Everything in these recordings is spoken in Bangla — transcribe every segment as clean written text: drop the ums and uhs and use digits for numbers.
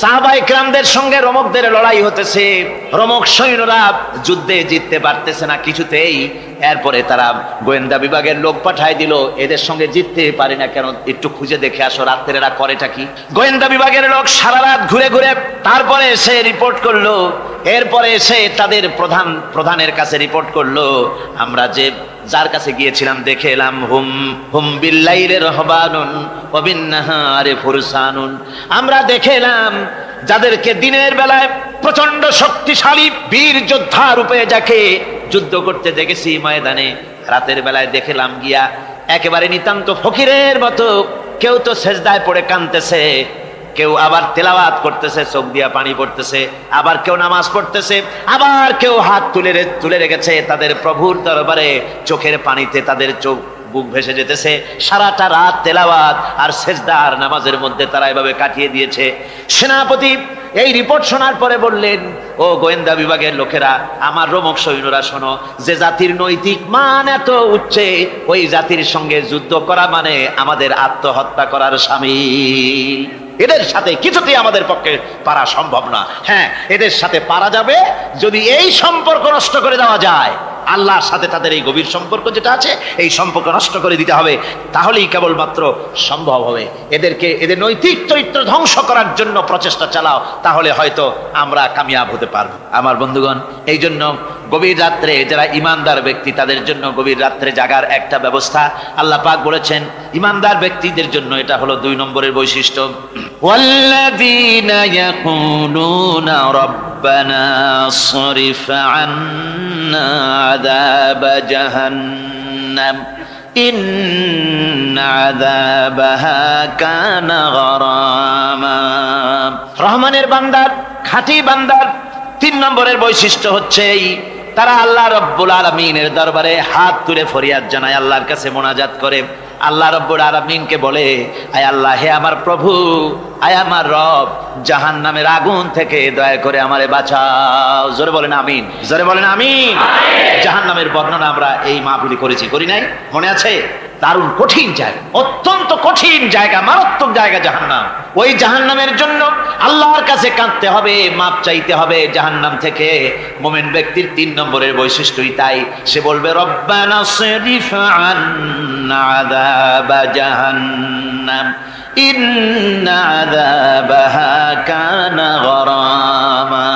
সাহাবায়ে কেরামদের সঙ্গে রোমকদের লড়াই হতেছে, রোমক সৈন্যরা যুদ্ধে জিততে পারতেছে না কিছুতেই। এরপরে তারা গোয়েন্দা বিভাগের লোক পাঠায় দিল, এদের সঙ্গে জিততে পারি না কেন, একটু খুঁজে দেখে আসো রাত্রে এরা করেটা কি। গোয়েন্দা বিভাগের লোক সারা রাত ঘুরে ঘুরে তারপরে এসে রিপোর্ট করলো। এরপরে এসে তাদের প্রধানের কাছে রিপোর্ট করলো, আমরা যার কাছে গিয়েছিলাম দেখে এলাম হুম হুম বিল্লাইলি রাহবানুন ওয়া বিন্নাহারি ফুরসানুন, আমরা দেখে এলাম যাদেরকে দিনের বেলায় প্রচন্ড শক্তিশালী বীর যোদ্ধা রূপে যাকে যুদ্ধ করতে দেখেছি ময়দানে, রাতের বেলায় দেখলাম গিয়া একেবারে নিতান্ত ফকিরের মতো কেউ তো সেজদায় পড়ে কাঁদতেছে, কেউ আবার তেলাওয়াত করতেছে, চোখ দিয়া পানি পড়তেছে, আবার কেউ নামাজ পড়তেছে, আবার কেউ হাত তুলে রেখেছে তাদের প্রভুর দরবারে, চোখের পানিতে তাদের চোখ বুক ভেসে যেতেছে। সারাটা রাত তেলাওয়াত আর সেজদা আর নামাজের মধ্যে তারা এভাবে কাটিয়ে দিয়েছে। সেনাপতি এই রিপোর্ট শোনার পরে বললেন, ও গোয়েন্দা বিভাগের লোকেরা, আমার রোমক সৈন্যরা শোনো, যে জাতির নৈতিক মান এত উচ্চে, ওই জাতির সঙ্গে যুদ্ধ করা মানে আমাদের আত্মহত্যা করার শামিল। এদের সাথে কিছুতেই আমাদের পক্ষে পারা সম্ভব না। হ্যাঁ, এদের সাথে পারা যাবে যদি এই সম্পর্ক নষ্ট করে দেওয়া যায়। আল্লাহর সাথে তাদের এই গভীর সম্পর্ক যেটা আছে, এই সম্পর্ক নষ্ট করে দিতে হবে, তাহলেই কেবলমাত্র সম্ভব হবে। এদের নৈতিক চরিত্র ধ্বংস করার জন্য প্রচেষ্টা চালাও, তাহলে হয়তো আমরা কামিয়াব হতে পারবো। আমার বন্ধুগণ, এই জন্য গভীর রাত্রে যারা ইমানদার ব্যক্তি তাদের জন্য গভীর রাত্রে জাগার একটা ব্যবস্থা আল্লাহ পাক বলেছেন। ইমানদার ব্যক্তিদের জন্য এটা হলো 2 নম্বরের বৈশিষ্ট্য। ওয়াল্লাযীনা ইয়াকুলুনা রাব্বানা সরিফ আন্না আযাব জাহান্নাম ইন্না আযাবাহা কানা গরামা। রহমানের বান্দার, খাঁটি বান্দার 3 নম্বরের বৈশিষ্ট্য হচ্ছে তারা আল্লাহ রব্বুল আলামিনের দরবারে হাত তুলে ফরিয়াদ জানায়, আল্লাহর কাছে মোনাজাত করে, আল্লাহ রব্বুল আলামিনকে বলে, আয় আল্লাহ, হে আমার প্রভু, আয় আমার রব, জাহান্নামের আগুন থেকে দয়া করে আমারে বাঁচাও। জোরে বলেন আমিন, জোরে বলেন আমিন। জাহান্নামের বর্ণনা আমরা এই মাহফিলে করেছি, করি নাই? মনে আছে? দারুণ কঠিন জায়গা, অত্যন্ত কঠিন জায়গা, মারাত্মক জায়গা জাহান্নাম। ওই জাহান্নামের জন্য আল্লাহর কাছে কাঁদতে হবে, মাপ চাইতে হবে জাহান্নাম থেকে। মুমিন ব্যক্তির 3 নম্বরের বৈশিষ্ট্যই তাই। সে বলবে, রব্বানা সরিফ আন্না আযাবা জাহান্নাম ইন্না আযাবাহা কানা গরামা।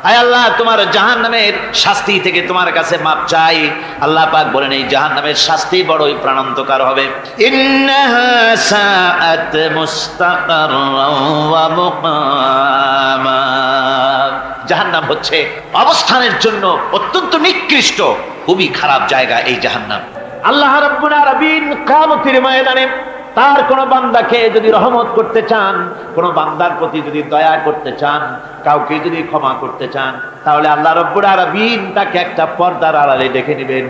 আয় আল্লাহ, তোমার জাহান্নামের শাস্তি থেকে তোমার কাছে মাপ চাই। আল্লাহ পাক বলেন, এই জাহান্নামের শাস্তি বড়ই প্রাণান্তকার হবে। ইন্নাহা সাআত মুস্তাকাররাও ওয়া মুকামা। জাহান্নাম হচ্ছে অবস্থানের জন্য অত্যন্ত নিকৃষ্ট, খুবই খারাপ জায়গা এই জাহান্নাম। আল্লাহ রাব্বুল আলামিন কিয়ামতের ময়দানে তার কোন বান্দাকে যদি রহমত করতে চান, কোন বান্দার প্রতি যদি দয়া করতে চান, কাউকে যদি ক্ষমা করতে চান, তাহলে আল্লাহ রাব্বুল আলামিন তাকে একটা পর্দার আড়ালে ডেকে নেবেন।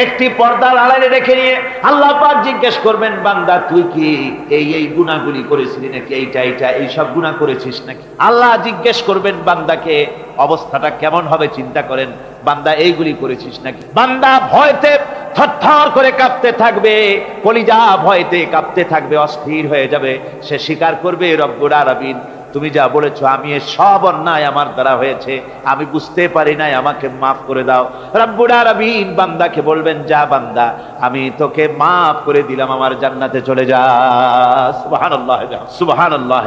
একটি পর্দার আড়ালে রেখে নিয়ে আল্লাহ পাক জিজ্ঞেস করবেন, বান্দা তুই কি এই গুনাহগুলি করেছিলি নাকি, এইটা এই সব গুনাহ করেছিস নাকি? আল্লাহ জিজ্ঞেস করবেন বান্দাকে, অবস্থাটা কেমন হবে চিন্তা করেন, বান্দা এইগুলি করেছিস নাকি? বান্দা ভয়তে থরথর করে কাঁপতে থাকবে, কলিজা ভয়তে কাঁপতে থাকবে, অস্থির হয়ে যাবে। সে স্বীকার করবে, রব্বুল আলামিন তুমি যা বলেছো, আমি সব অন্যায় আমার দ্বারা হয়েছে, আমি বুঝতে পারি নাই, আমাকে মাফ করে দাও। রব্বুল আলামিন বান্দাকে বলবেন, যা বান্দা, আমি তোকে মাফ করে দিলাম, আমার জান্নাতে চলে যা। সুবহানাল্লাহ, সুবহানাল্লাহ।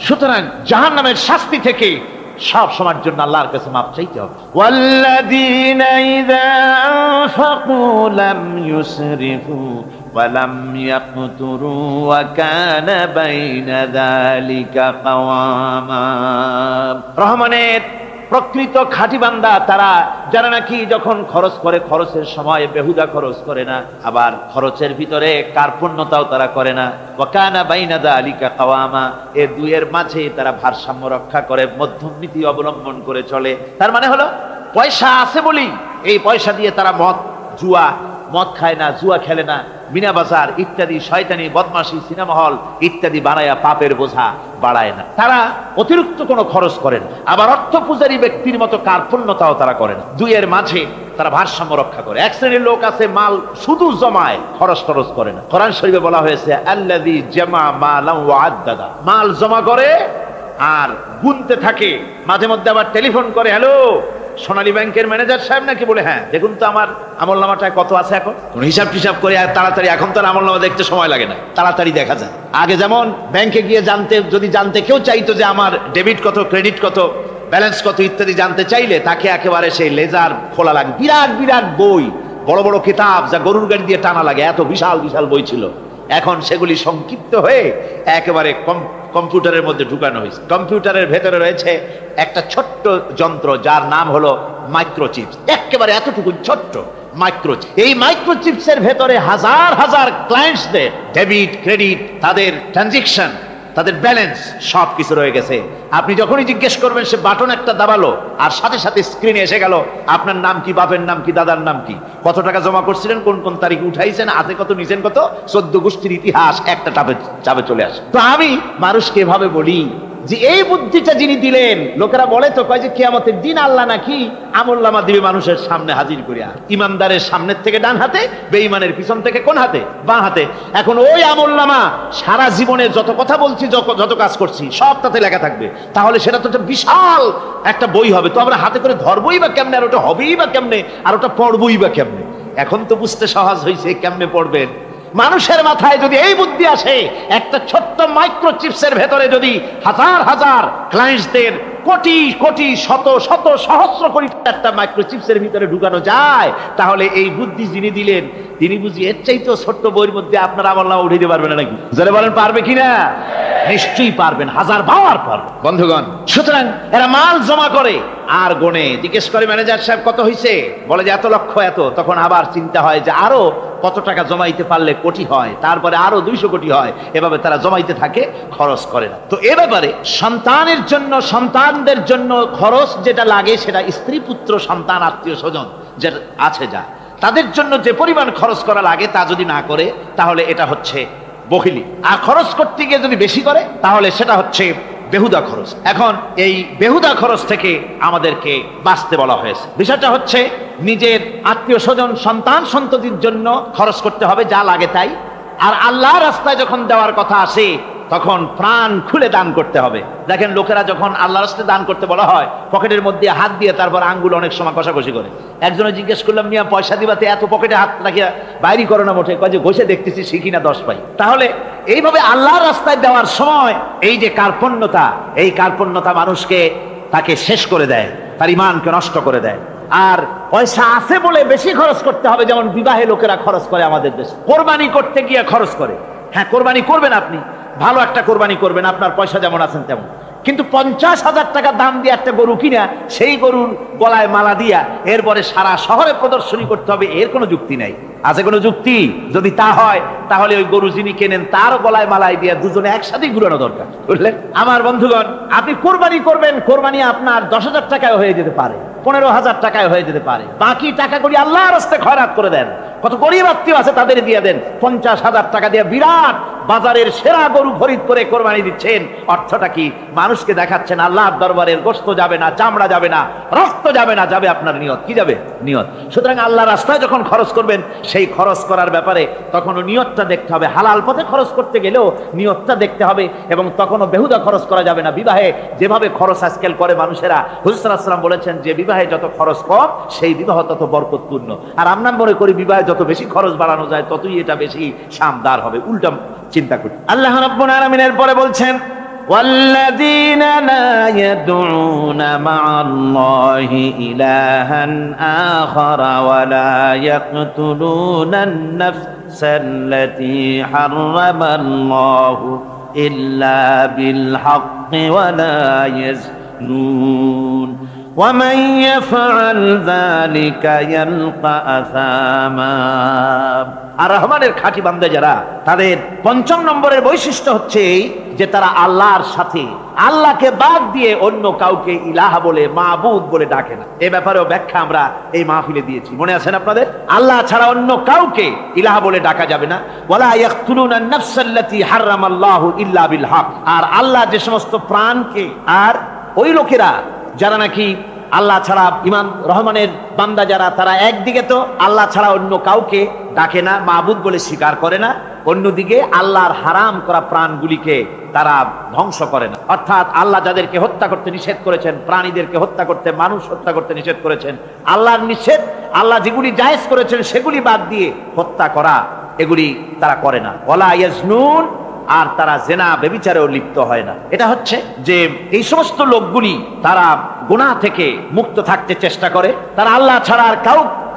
সুতরাং জাহান্নামের শাস্তি থেকে সব সময়ের জন্য আল্লাহর কাছে মাপ চাইতে হবে। ওয়াল্লাযীনা ইযা আনফাকু লাম ইউসরিফু ওয়া লাম ইয়াকতুরু ওয়া কানা বাইনা যালিকা কাওয়ামা। রহমানের প্রকৃত খাঁটি বান্দা তারা, যারা নাকি যখন খরচ করে, খরচের সময় বেহুদা খরচ করে না, আবার খরচের ভিতরে কার্পণ্যতাও তারা করে না। ওয়া কানা বাইনা যালিকা কাওয়ামা, এই দুইয়ের মাঝে তারা ভারসাম্য রক্ষা করে, মধ্যমনীতি অবলম্বন করে চলে। তার মানে হলো, পয়সা আছে বলি এই পয়সা দিয়ে তারা মদ খায় না, জুয়া খেলে না, মিনা বাজার ইত্যাদি শয়তানি, বদমাশি, সিনেমা হল ইত্যাদি বানায়া পাপের বোঝা বাড়ায় না। তারা অতিরিক্ত কোনো খরচ করেন, আবার অর্থ পূজারী ব্যক্তির মতো কার্পণ্যতাও তারা করেন। দুইয়ের মাঝে তারা ভারসাম্য রক্ষা করে। এক শ্রেণীর লোক আছে মাল শুধু জমায়, খরচ টরচ করে না। কোরআন শরীফে বলা হয়েছে, আল্লাযী জামা মালান ওয়া আদ্দাদা, মাল জমা করে আর গুনতে থাকে, মাঝে মধ্যে আবার টেলিফোন করে, হ্যালো সোনালী ব্যাংকের ম্যানেজার সাহেব নাকি? বলে হ্যাঁ, দেখুন তো আমার আমলনামাটায় কত আছে এখন। কোন হিসাব টিসাব করে আর তাড়াতাড়ি, এখন তো আর আমলনামা দেখতে সময় লাগে না, তাড়াতাড়ি দেখা যায়। আগে যেমন ব্যাংকে গিয়ে জানতে কেউ চাইতো যে আমার ডেবিট কত, ক্রেডিট কত, ব্যালেন্স কত ইত্যাদি জানতে চাইলে তাকে একেবারে সেই লেজার খোলা লাগে, বিরাট বিরাট বই, বড় বড় কিতাব যা গরুর গাড়ি দিয়ে টানা লাগে, এত বিশাল বিশাল বই ছিল। এখন সেগুলি সংক্ষিপ্ত হয়ে একেবারে কম্পিউটারের মধ্যে ঢুকানো হয়েছে। কম্পিউটারের ভেতরে রয়েছে একটা ছোট্ট যন্ত্র যার নাম হলো মাইক্রোচিপস, একেবারে এতটুকু ছোট্ট মাইক্রোচিপ। এই মাইক্রোচিপসের ভেতরে হাজার হাজার ক্লায়েন্টসদের ডেবিট ক্রেডিট, তাদের ট্রানজেকশন, তাদের ব্যালেন্স সবকিছু রয়ে গেছে। আপনি যখনই জিজ্ঞেস করবেন সে বাটন একটা দাবালো আর সাথে সাথে স্ক্রিনে এসে গেল আপনার নাম কি, বাপের নাম কি, দাদার নাম কি, কত টাকা জমা করছিলেন, কোন কোন তারিখে উঠাইছেন, হাতে কত নিছেন কত, 14 গোষ্ঠীর ইতিহাস একটা চাপে চলে আসে। তো আমি মানুষকে এভাবে বলি যে এই বুদ্ধিটা যিনি দিলেন, লোকেরা বলে তো কয় যে কিয়ামতের দিন আল্লাহ নাকি আমলনামা দিবে মানুষের সামনে হাজির করিয়া, ইমানদারের সামনের থেকে ডান হাতে, বেঈমানের পিছন থেকে কোন হাতে, বাঁ হাতে। এখন ওই আমলনামা সারা জীবনে যত কথা বলছি, যত কাজ করছি সব তাতে লেখা থাকবে। তাহলে সেটা তো একটা বিশাল একটা বই হবে, তো আমরা হাতে করে ধরবই বা কেমনে, আর ওটা হবেই বা কেমনে, আর ওটা পড়বই বা কেমনে। এখন তো বুঝতে সহজ হয়েছে কেমনে পড়বেন। মানুষের মাথায় যদি এই বুদ্ধি আসে, একটা ছোট্ট মাইক্রোচিপসের ভেতরে যদি হাজার হাজার ক্লায়েন্টসদের কোটি কোটি শত শত সহস্র কোটি একটা মাইক্রোচিপসের ভিতরে ঢুকানো যায়, তাহলে এই বুদ্ধি যিনি দিলেন তিনি বুঝি এর চাইতেও ছোট্ট বইয়ের মধ্যে আপনার আমলনামা উঠিয়ে দিতে পারবেন না নাকি? যারা বলেন পারবে কিনা? নিশ্চয়ই পারবেন, হাজার বার পারবেন বন্ধুগণ। সুতরাং এরা মাল জমা করে আর গনে, জিজ্ঞেস করে ম্যানেজার সাহেব কত হয়েছে, বলে যে এত লক্ষ এত। তখন আবার চিন্তা হয় যে আরো কত টাকা জমাইতে পারলে কোটি হয়, তারপরে আরো 200 কোটি হয়, এভাবে তারা জমাইতে থাকে, খরচ করে না। তো এ ব্যাপারে সন্তানের জন্য, সন্তানদের জন্য খরচ যেটা লাগে সেটা স্ত্রী পুত্র সন্তান আত্মীয় স্বজন যেটা আছে যা তাদের জন্য যে পরিমাণ খরচ করা লাগে তা যদি না করে তাহলে এটা হচ্ছে বখিলি। আর খরচ করতে গিয়ে যদি বেশি করে তাহলে সেটা হচ্ছে বেহুদা খরচ। এখন এই বেহুদা খরচ থেকে আমাদেরকে বাঁচতে বলা হয়েছে। বিষয়টা হচ্ছে নিজের আত্মীয় স্বজন সন্তান সন্ততির জন্য খরচ করতে হবে যা লাগে তাই। আর আল্লাহ রাস্তায় যখন দেওয়ার কথা আসে তখন প্রাণ খুলে দান করতে হবে। দেখেন লোকেরা যখন আল্লাহ রাস্তায় দান করতে বলা হয় পকেটের মধ্যে হাত দিয়ে তারপর আঙ্গুল অনেক সময় কষাকষি করে। একজনে জিজ্ঞেস করলাম, মিয়া পয়সা দিবাতে এত পকেটে হাত রাখিয়া বাইরে করো না মোটে? কয় যে ঘষে দেখতেছি শিখি না 10 পাই। তাহলে এইভাবে আল্লাহর রাস্তায় দেওয়ার সময় এই যে কার্পণ্যতা, এই কার্পণ্যতা মানুষকে তাকে শেষ করে দেয়, তার ঈমানকে নষ্ট করে দেয়। আর পয়সা আছে বলে বেশি খরচ করতে হবে, যেমন বিবাহে লোকেরা খরচ করে আমাদের দেশে, কোরবানি করতে গিয়ে খরচ করে। হ্যাঁ, কোরবানি করবেন আপনি, ভালো একটা কোরবানি করবেন, আপনার পয়সা যেমন আছেন তেমন, কিন্তু 50,000 টাকা দাম দিয়ে একটা গরু কিনা সেই গরুর গলায় মালা দিয়া এরপরে সারা শহরে প্রদর্শনী করতে হবে, এর কোনো যুক্তি নাই। আছে কোনো যুক্তি? যদি তা হয় তাহলে ওই গরু যিনি কেনেন তার গলায় মালাই দিয়ে দুজনে একসাথেই ঘুরানো দরকার, বুঝলেন? আমার বন্ধুগণ, আপনি কোরবানি করবেন, কোরবানি আপনার 10,000 টাকায় হয়ে যেতে পারে, 15,000 টাকায় হয়ে যেতে পারে। বাকি টাকাগুলি আল্লাহর রাস্তায় খয়রাত করে দেন। কত গরিব আত্মীয় আছে তাদের দিয়ে দেন। 50,000 টাকা দিয়ে বিরাট বাজারের সেরা গরু খরিদ করে কোরবানি দিচ্ছেন। অর্থটা কি? মানুষকে দেখাচ্ছেন আল্লাহর দরবারের গোশত যাবে না, চামড়া যাবে না, রক্ত যাবে না, যাবে আপনার নিয়ত। কি যাবে? নিয়ত। সুতরাং আল্লাহর রাস্তায় যখন খরচ করবেন সেই খরচ করার ব্যাপারে তখনও নিয়তটা দেখতে হবে। হালাল পথে খরচ করতে গেলেও নিয়তটা দেখতে হবে, এবং তখনও বেহুদা খরচ করা যাবে না। বিবাহে যেভাবে খরচ আজকাল করে মানুষেরা, হুজুর সাল্লাল্লাহু আলাইহি ওয়াসাল্লাম বলেছেন যে বিবাহে যত খরচ কম সেই বিবাহ তত বরকতপূর্ণ। আর আমরা মনে করি বিবাহে যত বেশি খরচ বাড়ানো যায় ততই এটা বেশি শামদার হবে। উল্টা চিন্তা করি। আল্লাহ রাব্বুল আলামিনের পরে বলছেন, والذين لا يدعون مع الله إلها آخر ولا يقتلون النفس التي حرم الله إلا بالحق ولا يزنون ومن يفعل ذلك يلقى أثاما। আর রহমানের খাঁটি বান্দা যারা, তাদের ৫ম নম্বরের বৈশিষ্ট্য হচ্ছে যে তারা আল্লাহর সাথে, আল্লাহকে বাদ দিয়ে অন্য কাউকে ইলাহ বলে, মাবুদ বলে ডাকে না। এ ব্যাপারেও ব্যাখ্যা আমরা এই মাহফিলে দিয়েছি, মনে আছেন আপনাদের? আল্লাহ ছাড়া অন্য কাউকে ইলাহ বলে ডাকা যাবে না। ওয়ালা ইয়াকতুলুনা আন-নাফসাল্লাতী হারামাল্লাহু ইল্লা বিল হক। আর আল্লাহ যে সমস্ত প্রাণকে, আর ওই লোকেরা যারা নাকি আল্লাহ ছাড়া, ইমান রহমানের বান্দা যারা, তারা একদিকে তো আল্লাহ ছাড়া অন্য কাউকে ডাকে না, মাবুদ বলে স্বীকার করে না, অন্যদিকে আল্লাহর হারাম করা প্রাণগুলিকে তারা ধ্বংস করে না। অর্থাৎ আল্লাহ যাদেরকে হত্যা করতে নিষেধ করেছেন, প্রাণীদেরকে হত্যা করতে, মানুষ হত্যা করতে নিষেধ করেছেন, আল্লাহর নিষেধ, আল্লাহ যেগুলি জায়েজ করেছেন সেগুলি বাদ দিয়ে হত্যা করা, এগুলি তারা করে না। ওয়ালা ইয়াজনুন, আর তারা জেনা ব্যভিচারেও লিপ্ত হয় না। এটা হচ্ছে যে এই সমস্ত লোকগুলি তারা গুনাহ থেকে মুক্ত থাকতে চেষ্টা করে। তারা আল্লাহ ছাড়া আর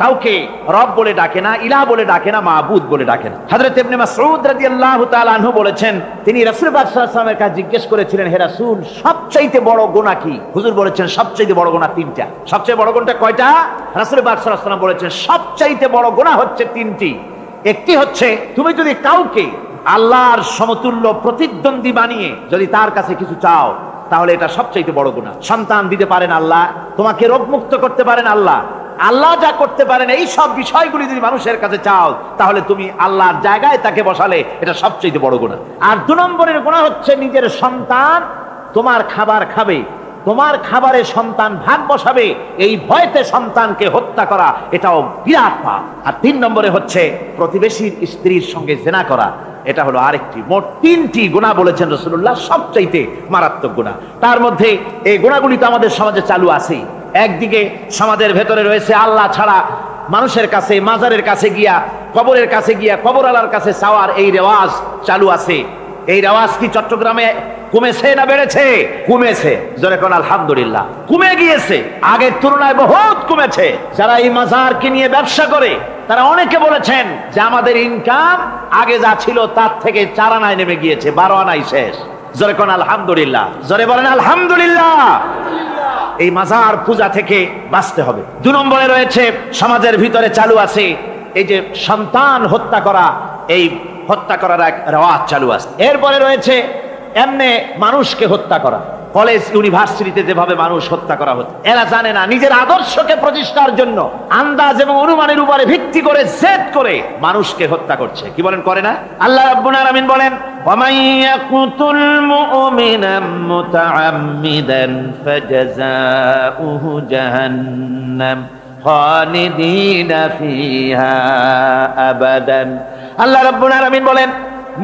কাউকে রব বলে ডাকে না, ইলাহ বলে ডাকে না, মাবুদ বলে ডাকে না। হযরত ইবনে মাসউদ রাদিয়াল্লাহু তাআলা আনহু বলেছেন, তিনি রাসূল পাক সাল্লাল্লাহু আলাইহি ওয়াসাল্লামের কাছে জিজ্ঞেস করেছিলেন, হে রাসূল, সবচেয়ে বড় গুনাহ কি? হুজুর বলেছেন সবচেয়ে বড় গুনাহ তিনটা। সবচেয়ে বড় গুনাহটা কয়টা? রাসূল পাক সাল্লাল্লাহু আলাইহি ওয়াসাল্লাম বলেছেন সবচেয়ে বড় গুনাহ হচ্ছে তিনটি। একটি হচ্ছে তুমি যদি কাউকে আল্লাহর সমতুল্য প্রতিদ্বন্দ্বী বানিয়ে যদি তার কাছে কিছু চাও, তাহলে এটা সবচেয়ে বড় গুনাহ। সন্তান দিতে পারেন আল্লাহ, তোমাকে রোগমুক্ত করতে পারেন আল্লাহ, আল্লাহ যা করতে পারেন এই সব বিষয়গুলি যদি মানুষের কাছে চাও, তাহলে তুমি আল্লাহর জায়গায় তাকে বসালে, এটা সবচেয়ে বড় গুনাহ। আর 2 নম্বরের গুনাহ হচ্ছে নিজের সন্তান তোমার খাবার খাবে, তোমার খাবারে সন্তান ভাগ বসাবে, এই ভয়তে সন্তানকে হত্যা করা, এটাও বিরাট পাপ। আর 3 নম্বরে হচ্ছে প্রতিবেশীর স্ত্রীর সঙ্গে জেনা করা, এটা হলো আরেকটি। মোট 3টি গুনাহ বলেছেন রাসূলুল্লাহ, সবচাইতে মারাত্মক গুনাহ। তার মধ্যে এই গুনাহগুলি তো আমাদের সমাজে চালু আছে। একদিকে সমাজের ভেতরে রয়েছে আল্লাহ ছাড়া মানুষের কাছে, মাজারের কাছে গিয়া, কবরের কাছে গিয়া, কবরওয়ালার কাছে চাওয়ার এই রেওয়াজ চালু আছে। এই রেওয়াজ কি চট্টগ্রামে কমেছে না বেড়েছে? কমেছে। জোরে কোন আলহামদুলিল্লাহ। কমে গিয়েছে, আগের তুলনায় বহুত কমেছে। যারা এই মাজারকে নিয়ে ব্যবসা করে তারা অনেকে বলেছেন যে আমাদের ইনকাম আগে যা ছিল তার থেকে 4 আনায় নেমে গিয়েছে, 12 আনায় শেষ। জোরে কোন আলহামদুলিল্লাহ। জোরে বলেন আলহামদুলিল্লাহ। এই মাজার পূজা থেকে বাঁচতে হবে। 2 নম্বরে রয়েছে সমাজের ভিতরে চালু আছে এই যে সন্তান হত্যা করা, এই হত্যা করার এক রেওয়াজ চালু আছে। এরপরে রয়েছে এমনি মানুষকে হত্যা করা। কলেজ ইউনিভার্সিটিতে যেভাবে মানুষ হত্যা করা হচ্ছে, এরা জানে না নিজের আদর্শকে প্রতিষ্ঠার জন্য আন্দাজ এবং অনুমানের উপরে ভিত্তি করে জেদ করে মানুষকে হত্যা করছে। কি বলেন? করে না? আল্লাহ রাব্বুল আলামিন বলেন, ওয়ামান ইয়াকুতুল মুমিনা মুতাআম্মিদান ফাজাযাউহু জাহান্নাম খালিদিনা ফিহা আবাদান। আল্লাহ রাব্বুল আলামিন বলেন,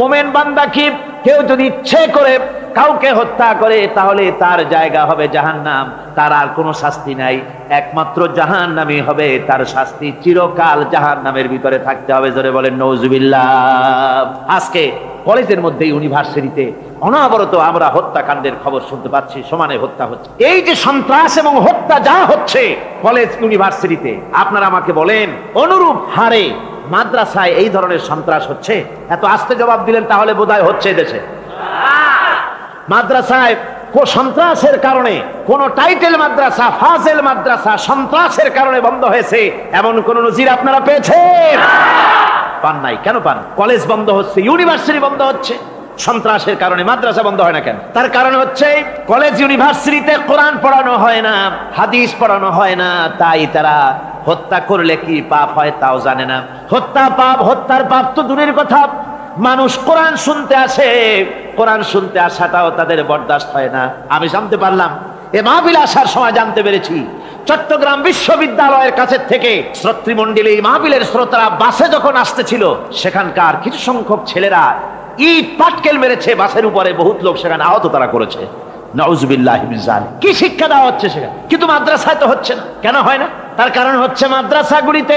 মুমিন বান্দা কি কেউ যদি ইচ্ছে করে কাউকে হত্যা করে, তাহলে তার জায়গা হবে জাহান্নাম, তার আর কোনো শাস্তি নাই, একমাত্র জাহান্নামই হবে তার শাস্তি, চিরকাল জাহান্নামের ভিতরে থাকতে হবে। জোরে বলেন নাউজুবিল্লাহ। আজকে কলেজের মধ্যে, ইউনিভার্সিটিতে অনবরত আমরা হত্যাকাণ্ডের খবর শুনতে পাচ্ছি, সমানে হত্যা হচ্ছে। এই যে সন্ত্রাস এবং হত্যা যা হচ্ছে কলেজ ইউনিভার্সিটিতে, আপনারা আমাকে বলেন অনুরূপ হারে মাদ্রাসায় এই ধরনের সন্ত্রাস হচ্ছে? এত আস্তে জবাব দিলেন তাহলে বোধহয় হচ্ছে দেশে। মাদ্রাসায় সন্ত্রাসের কারণে কোন টাইটেল মাদ্রাসা, ফাজেল মাদ্রাসা সন্ত্রাসের কারণে বন্ধ হয়েছে এমন কোন নজির আপনারা পেয়েছেন? পান নাই। কেন পান? কলেজ বন্ধ হচ্ছে, ইউনিভার্সিটি বন্ধ হচ্ছে, সন্ত্রাসের কারণে মাদ্রাসা বন্ধ হয় না কেন? তার কারণ হচ্ছে কলেজ ইউনিভার্সিটিতে কোরআন পড়ানো হয় না, হাদিস পড়ানো হয় না, তাই তারা হত্যা করলে কি পাপ হয় তাও জানে না। হত্যা পাপ, হত্যার পাপ তো দূরের কথা, মানুষ কোরআন শুনতে আসে, কোরআন শুনতে আসাটাও তাদের বরদাস্ত হয় না। আমি জানতে পারলাম, এ মাহফিল আসার সময় জানতে পেরেছি, চট্টগ্রাম বিশ্ববিদ্যালয়ের কাছে থেকে শ্রোতৃমণ্ডলী, মাহফিলের শ্রোতারা বাসে যখন আসতেছিল, সেখানকার কিছু সংখ্যক ছেলেরা ইট পাটকেল মেরেছে বাসের উপরে, বহুত লোক সেখানে আহত তারা করেছে। নাউজুবিল্লাহি মিন যালিক। কি শিক্ষা দেওয়া হচ্ছে সেখানে? কিন্তু মাদ্রাসায় তো হচ্ছে না। কেন হয় না? তার কারণ হচ্ছে মাদ্রাসাগুলিতে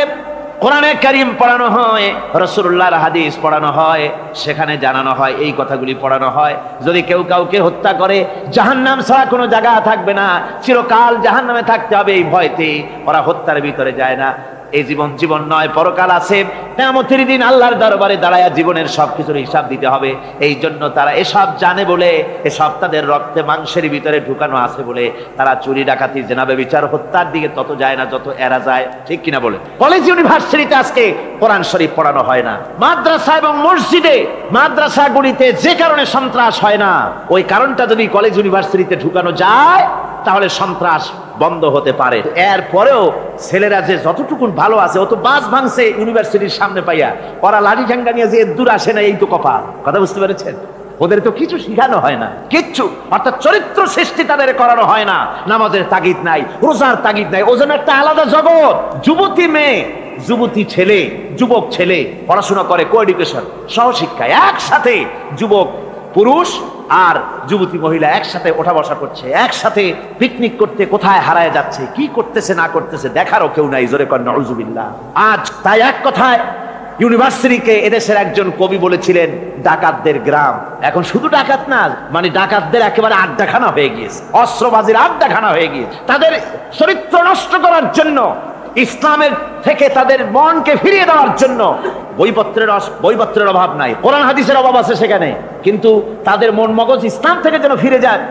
কোরআনে কারীম পড়ানো হয়, রাসূলুল্লাহর হাদিস পড়ানো হয়, সেখানে জানানো হয়, এই কথাগুলি পড়ানো হয়। যদি কেউ কাউকে হত্যা করে, জাহান্নাম ছাড়া কোনো জায়গা থাকবে না, চিরকাল জাহান্নামে থাকতে হবে, এই ভয়তে ওরা হত্যার ভিতরে যায় না। এই জীবন জীবন নয়, পরকাল আছে, কিয়ামতের দিন আল্লাহর দরবারে দাঁড়ায়া জীবনের সবকিছুর হিসাব দিতে হবে। এই জন্য তারা এসব জানে বলে, এসব তাদের রক্তে মাংসের ভিতরে ঢুকানো আছে বলে তারা চুরি ডাকাতি জেনা ব্যভিচার হত্যার দিকে তত যায় না যত এরা যায়। ঠিক কিনা বলে? কলেজ ইউনিভার্সিটিতে আজকে কোরআন শরীফ পড়ানো হয় না। মাদ্রাসা এবং মসজিদে, মাদ্রাসাগুলিতে যে কারণে সন্ত্রাস হয় না, ওই কারণটা যদি কলেজ ইউনিভার্সিটিতে ঢুকানো যায়, তাহলে সন্ত্রাস বন্ধ হতে পারে। এরপরেও ছেলেরা যে যতটুকুন ভালো আছে, অত বাস ভাঙছে ইউনিভার্সিটির সামনে পাইয়া, ওরা লাঠি ঠাঙ্গা নিয়ে যে দূর আসে না, এই তো কপাল। কথা বুঝতে পেরেছেন? ওদের তো কিছু শিখানো হয় না, কিচ্ছু। অর্থাৎ চরিত্র সৃষ্টি তাদের করানো হয় না। নামাজের তাগিদ নাই, রোজার তাগিদ নাই, ওজন একটা আলাদা জগৎ। যুবতী মেয়ে যুবতী ছেলে, যুবক ছেলে পড়াশোনা করে, কো এডুকেশন, সহশিক্ষায় একসাথে যুবক পুরুষ আর যুবতী মহিলা একসাথে ওঠা বসা করছে, একসাথে পিকনিক করতে কোথায় হারায় যাচ্ছে, কি করতেছে না করতেছে দেখারও কেউ নাই। জোরে কর নাউজুবিল্লাহ। আজ তাই এক কথায় ইউনিভার্সিটিকে এদেশের একজন কবি বলেছিলেন ডাকাতদের গ্রাম। এখন শুধু ডাকাত না, মানে ডাকাতদের একেবারে আড্ডাখানা হয়ে গিয়েছে, অস্ত্রবাজির আড্ডাখানা হয়ে গিয়েছে। তাদের চরিত্র নষ্ট করার জন্য, ইসলামের থেকে তাদের মনকে ফিরিয়ে দেওয়ার জন্য বইপত্রের অভাব নাই, কোরআন হাদিসের অভাব আছে সেখানে, কিন্তু তাদের মন মগজ ইসলাম থেকে যেন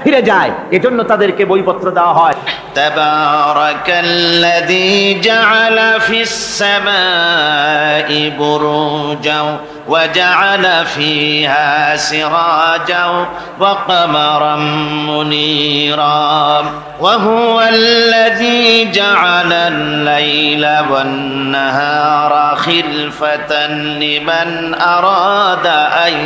ফিরে যায় এজন্য তাদেরকে বইপত্র দেওয়া হয়। তাবারাকাল্লাযী জাআলা ফিস সামাই বুরুজাও ওয়া জাআলা ফিহা সিরাজাও ওয়া কামারাম মুনীরা ওয়া হুয়াল্লাযী জাআলাল লাইলা ওয়ান নাহারা খিলফাতান লিমান আরাদা আন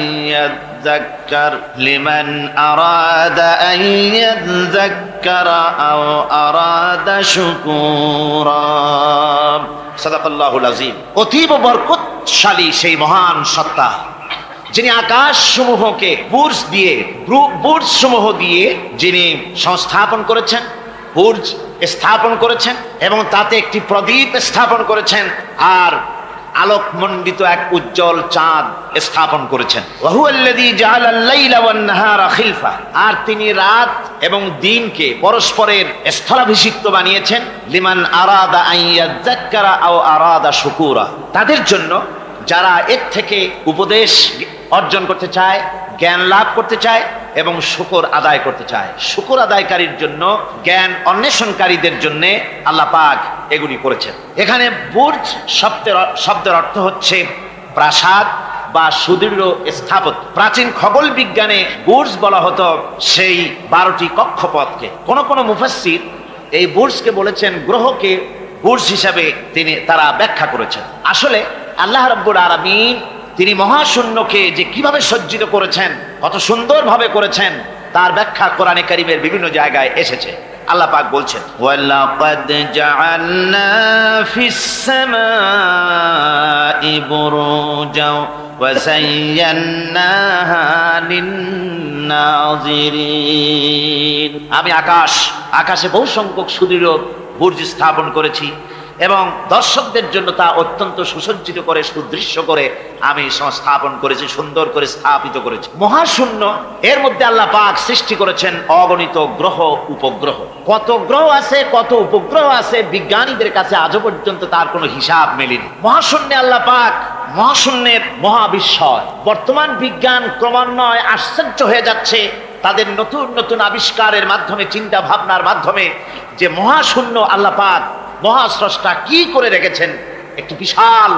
লিমান আরাদা আন ইয়াযাক্কারা আও আরাদা শুকুরা। সাদাকাল্লাহুল আযীম। অতীব বরকতশালী সেই মহান সত্তা যিনি আকাশ সমূহকে বুর্জ সমূহ দিয়ে যিনি সংস্থাপন করেছেন, বুর্জ স্থাপন করেছেন এবং তাতে একটি প্রদীপ স্থাপন করেছেন আর আলোকমণ্ডিত এক উজ্জ্বল চাঁদ স্থাপন করেছেন। ওয়াহুয়াল্লাযী জাআলাল লাইলা ওয়ান নাহারা খিলফা, আর তিনি রাত এবং দিনকে পরস্পরের স্থলাভিষিক্ত বানিয়েছেন। লিমান আরাদা আন ইয়াযাক্কারা আও আরাদা শুকুরা, তাদের জন্য যারা এর থেকে উপদেশ অর্জন করতে চায়, জ্ঞান লাভ করতে চায় এবং শুকর আদায় করতে চায়। শুকর আদায়কারীর জন্য, জ্ঞান অন্বেষণকারীদের জন্য আল্লাহ পাক এগুলি করেছেন। এখানে বুর্জ শব্দের অর্থ হচ্ছে প্রাসাদ বা সুদৃঢ় স্থাপত্য। প্রাচীন খগোল বিজ্ঞানে বুর্জ বলা হতো সেই 12টি কক্ষপথকে। কোন কোন মুফাসসির এই বুর্জকে বলেছেন গ্রহকে বুর্জ হিসাবে তারা ব্যাখ্যা করেছেন। আসলে আল্লাহ রাব্বুল আলামিন তিনি মহাশূন্যকে যে কিভাবে সজ্জিত করেছেন, কত সুন্দরভাবে করেছেন, তার ব্যাখ্যা কোরআনে কারীমের বিভিন্ন জায়গায় এসেছে। আল্লাহ পাক বলছেন ওয়ালাকাদ জাআলনা ফিস সামাই বুরুজাও ওয়া যায়্যানাহা লিন-নাযিরিন, আমি আকাশে বহু সংখ্যক সুদৃঢ় বুর্জ স্থাপন করেছি এবং দর্শকদের জন্য তা অত্যন্ত সুসজ্জিত করে, সুদৃশ্য করে আমি সংস্থাপন করেছি, সুন্দর করে স্থাপিত করেছি। মহাশূন্য এর মধ্যে আল্লাহ পাক সৃষ্টি করেছেন অগণিত গ্রহ উপগ্রহ। কত গ্রহ আছে, কত উপগ্রহ আছে, বিজ্ঞানীদের কাছে আজও পর্যন্ত তার কোনো হিসাব মেলেনি। মহাশূন্যে আল্লাহ পাক, মহাশূন্যের মহাবিস্ময়। বর্তমান বিজ্ঞান ক্রমান্বয়ে আশ্চর্য হয়ে যাচ্ছে তাদের নতুন নতুন আবিষ্কারের মাধ্যমে, চিন্তা ভাবনার মাধ্যমে, যে মহাশূন্য আল্লাহ পাক মহাস্রষ্টা কি করে রেখেছেন একটি বিশাল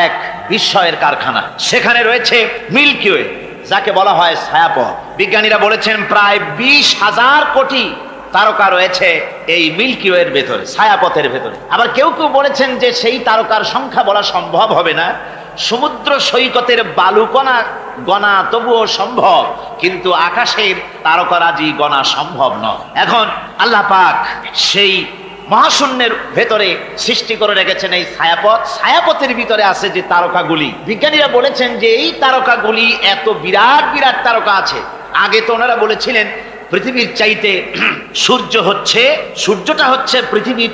এক বিস্ময়ের কারখানা। সেখানে রয়েছে মিল্কি ওয়ে, যাকে বলা হয় ছায়াপথ। বিজ্ঞানীরা বলেছেন প্রায় 20,000 কোটি তারকা রয়েছে এই মিল্কি ওয়ের ভেতরে, ছায়াপথের ভেতরে। আবার কেউ কেউ বলেছেন যে সেই তারকার সংখ্যা বলা সম্ভব হবে না, সমুদ্র সৈকতের বালুকণা গণা তবুও সম্ভব, কিন্তু আকাশের তারকারাজি গণা সম্ভব নয়। এখন আল্লাহ পাক সেই মহাশূন্যের ভেতরে সৃষ্টি করে রেখেছেন এই ছায়াপথ। ছায়াপথের ভিতরে আছে যে তারকাগুলি, বিজ্ঞানীরা বলেছেন যে এই তারকাগুলি এত বিরাট বিরাট তারকা আছে। আগে তো ওনারা বলেছিলেন পৃথিবীর চাইতে সূর্যটা হচ্ছে পৃথিবীর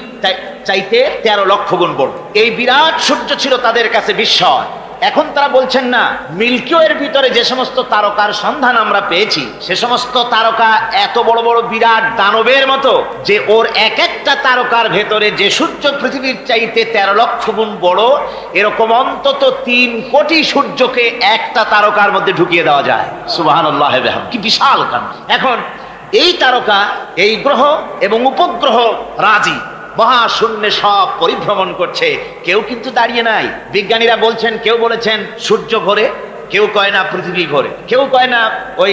চাইতে 13 লক্ষ গুণ বড়। এই বিরাট সূর্য ছিল তাদের কাছে বিস্ময়। এখন তারা বলছেন না, মিল্কি ওয়ের ভিতরে যে সমস্ত তারকার সন্ধান আমরা পেয়েছি, সে সমস্ত তারকা এত বড় বড় বিরাট দানবের মতো, যে ওর এক একটা তারকার ভেতরে যে সূর্য পৃথিবীর চাইতে 13 লক্ষ গুণ বড়, এরকম অন্তত 3 কোটি সূর্যকে একটা তারকার মধ্যে ঢুকিয়ে দেওয়া যায়। সুবহানাল্লাহ, কি বিশাল কাণ্ড! এখন এই তারকা, এই গ্রহ এবং উপগ্রহ রাজি মহাশূন্যে সব পরিভ্রমণ করছে, কেউ কিন্তু দাঁড়িয়ে নাই। বিজ্ঞানীরা বলছেন, কেউ বলেছেন সূর্য ঘোরে, কেউ কয় না পৃথিবী ঘোরে, কেউ কয় না ওই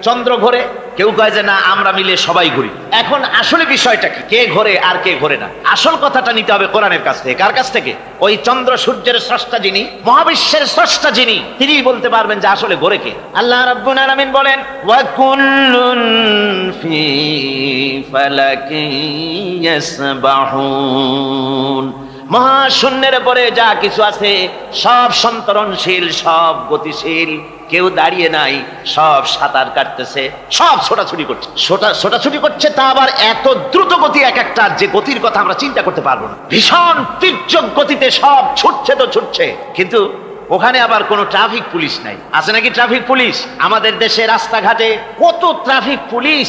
চন্দ্র ঘোরে, কেউ কয় যে না আমরা মিলে সবাই ঘুরি। এখন আসলে বিষয়টা কি, কে ঘোরে আর কে ঘোরে না? আসল কথাটা নিতে হবে কোরআনের কাছ থেকে। কার কাছ থেকে? ওই চন্দ্র সূর্যের স্রষ্টা যিনি, মহাবিশ্বের স্রষ্টা যিনি, তিনি বলতে পারবেন যে আসলে ঘোরে কে। আল্লাহ রাব্বুল আলামিন বলেন ওয়া কুল্লুন ফি ফালাকিন ইয়াসবাহুন মহাশূন্যের উপরে যা কিছু আছে সব সন্তরণশীল, সব গতিশীল, কেউ দাঁড়িয়ে নাই, সব সাঁতার কাটতেছে, সব ছোটাছুটি করছে, ছোটাছুটি করছে, তা আবার এত দ্রুত গতি, এক একটা যে গতির কথা আমরা চিন্তা করতে পারবো না, ভীষণ তীর্যক গতিতে সব ছুটছে তো ছুটছে। কিন্তু ওখানে আবার কোনো ট্রাফিক পুলিশ নাই। আছে নাকি ট্রাফিক পুলিশ? আমাদের দেশে রাস্তাঘাটে কত ট্রাফিক পুলিশ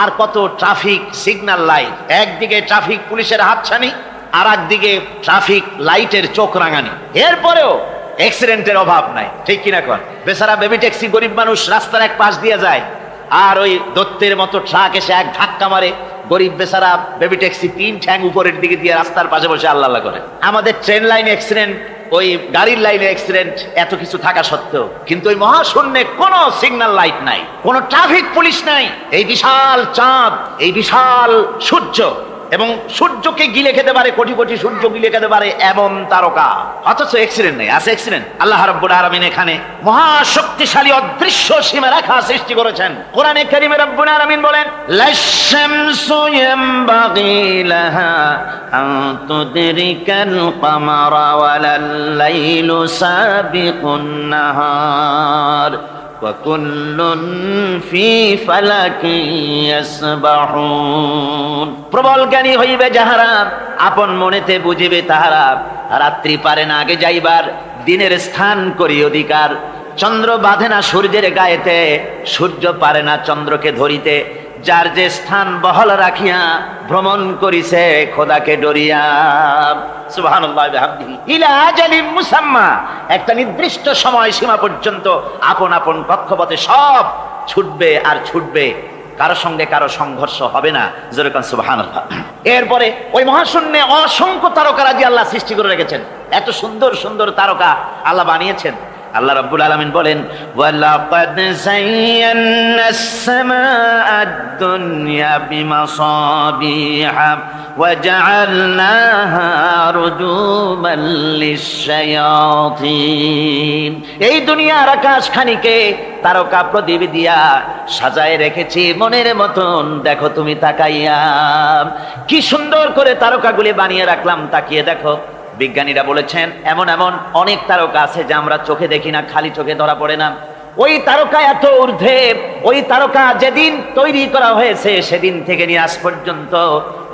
আর কত ট্রাফিক সিগন্যাল লাইট, একদিকে ট্রাফিক পুলিশের হাতছানি, আর একদিকে ট্রাফিক লাইটের চোখ রাঙানি। এরপরেও অ্যাক্সিডেন্টের অভাব নাই, ঠিক কিনা কর? বেচারা বেবি ট্যাক্সি, গরিব মানুষ রাস্তার এক পাশ দিয়ে যায়, আর ওই দত্তের মতো ট্রাক এসে এক ধাক্কা মারে, গরিব বেচারা বেবি ট্যাক্সি 3 ঠ্যাং উপরের দিকে দিয়ে রাস্তার পাশে বসে আল্লাহ আল্লাহ করে। আমাদের ট্রেন লাইনে অ্যাক্সিডেন্ট, ওই গাড়ির লাইনে অ্যাক্সিডেন্ট, এত কিছু থাকা সত্ত্বেও কিন্তু ওই মহাশূন্যে কোনো সিগন্যাল লাইট নাই, কোনো ট্রাফিক পুলিশ নাই। এই বিশাল চাঁদ, এই বিশাল সূর্য, এবং সূর্যকে গিলে খেতে পারে, কোটি কোটি সূর্য গিলে খেতে পারে এমন তারকা, অথচ অ্যাক্সিডেন্ট নেই। আছে অ্যাক্সিডেন্ট? আল্লাহ রাব্বুল আলামিন এখানে মহাশক্তিশালী অদৃশ্য সীমারেখা সৃষ্টি করেছেন। কোরআনে কারীমে রাব্বুল আলামিন বলেন, লাশ-শামসু ইয়ামবাগি লাহা আন তুদরিকাল কামারা ওয়ালাল লাইলু সাবিকুন নাহার ওয়াকুল্লুন ফি ফালাকিন ইয়াসবাহুন। প্রবল জ্ঞানী হইবে যাহারা, আপন মনেতে বুঝিবে তাহারা, রাত্রি পারে না আগে যাইবার, দিনের স্থান করি অধিকার। চন্দ্র বাঁধে না সূর্যের গায়েতে, সূর্য পারে না চন্দ্রকে ধরিতে, যার যে স্থান বহল রাখিয়া ভ্রমণ করিছে খোদাকে ডরিয়া। সুবহানাল্লাহ বিহামদিহি ইলা আজালিম মুসাম্মা, একটা নির্দিষ্ট সময় সীমা পর্যন্ত আপন আপন কক্ষপথে সব ছুটবে আর ছুটবে, কারো সঙ্গে কারো সংঘর্ষ হবে না। যেরকম সুবহানাল্লাহ। এরপরে ওই মহাশূন্যে অসংখ্য তারকারাজি আল্লাহ সৃষ্টি করে রেখেছেন। এত সুন্দর সুন্দর তারকা আল্লাহ বানিয়েছেন। আল্লাহ রাব্বুল আলামিন বলেন, ওয়ালাকাদ যায়্যানাস সামাআদ দুনিয়া বিমাসাবিহা ওয়া জাআলনাহা রুজুমান লিশ-শায়াতিন। এই দুনিয়ার আকাশখানিকে তারকা প্রদীপ দিয়া সাজায় রেখেছি মনের মতন, দেখো তুমি তাকাইয়া, কি সুন্দর করে তারকাগুলি বানিয়ে রাখলাম, তাকিয়ে দেখো। বিজ্ঞানীরা বলেছেন এমন এমন অনেক তারকা আছে যা আমরা চোখে দেখি না, খালি চোখে ধরা পড়ে না। ওই তারকা এত ঊর্ধ্বে, ওই তারকা যেদিন তৈরি করা হয়েছে সেদিন থেকে নিয়ে আজ পর্যন্ত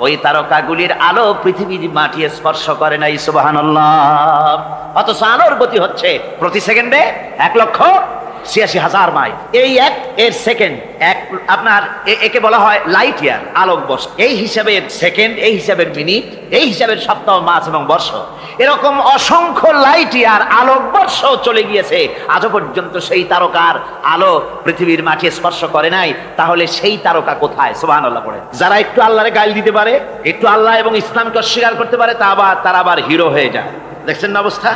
ওই তারকাগুলির আলো পৃথিবীর মাটি স্পর্শ করে নাই। সুবহানাল্লাহ। অথচ আলোর গতি হচ্ছে প্রতি সেকেন্ডে 1,86,000 মাইল। এই এর সেকেন্ড এক, আপনার একে বলা হয় লাইট ইয়ার, আলোক বর্ষ। এই হিসাবের সেকেন্ড, এই হিসাবের মিনিট, এই হিসাবের সপ্তাহ, মাস এবং বর্ষ, এরকম অসংখ্য লাইট ইয়ার, আলোক বর্ষ চলে গিয়েছে, আজও পর্যন্ত সেই তারকার আলো পৃথিবীর মাটি স্পর্শ করে নাই। তাহলে সেই তারকা কোথায়? সুবহানাল্লাহ পড়ে। যারা একটু আল্লাহরে গাইল দিতে পারে, একটু আল্লাহ এবং ইসলামকে অস্বীকার করতে পারে, তারা আবার হিরো হয়ে যায়। দেখছেন না অবস্থা?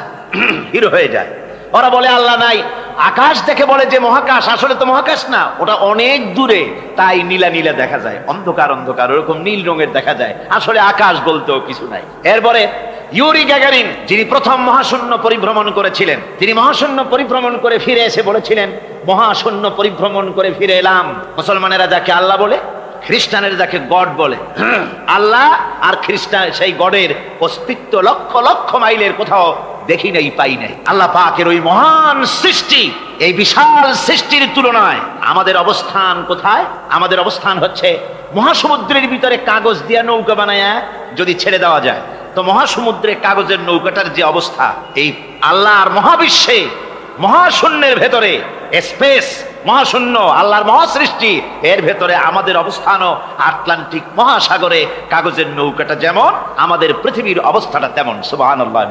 হিরো হয়ে যায়। ওরা বলে আল্লাহ নাই, আকাশ দেখে বলে যে মহাকাশ, আসলে তো মহাকাশ না, ওটা অনেক দূরে, তাই নীলা নীলা দেখা যায়, অন্ধকার অন্ধকার, ওরকম নীল রঙের দেখা যায়, আসলে আকাশ বলতেও কিছু নাই। এরপরে ইউরি গ্যাগারিন, যিনি প্রথম মহাশূন্য পরিভ্রমণ করেছিলেন, তিনি মহাশূন্য পরিভ্রমণ করে ফিরে এসে বলেছিলেন, মহাশূন্য পরিভ্রমণ করে ফিরে এলাম। মুসলমানেরা যাকে আল্লাহ বলে, খ্রিস্টানের যাকে গড বলে, আল্লাহ আর খ্রিস্টান সেই গডের অস্তিত্ব লক্ষ লক্ষ মাইলের কোথাও দেখি নাই, পাই নাই। আল্লাহ পাকের ওই মহান সৃষ্টি, এই বিশাল সৃষ্টির তুলনায় আমাদের অবস্থান কোথায়? আমাদের অবস্থান হচ্ছে মহাসমুদ্রের ভিতরে কাগজ দিয়া নৌকা বানায়া যদি ছেড়ে দেওয়া যায়, তো মহাসমুদ্রে কাগজের নৌকাটার যে অবস্থা, এই আল্লাহর মহাবিশ্বে মহাশূন্যের ভেতরে স্পেস, মহাশূন্য, আল্লাহর মহাসৃষ্টি, এর ভেতরে আমাদের অবস্থানও আটলান্টিক মহাসাগরে কাগজের নৌকাটা যেমন, আমাদের পৃথিবীর অবস্থাটা তেমন। সুবহানাল্লাহ।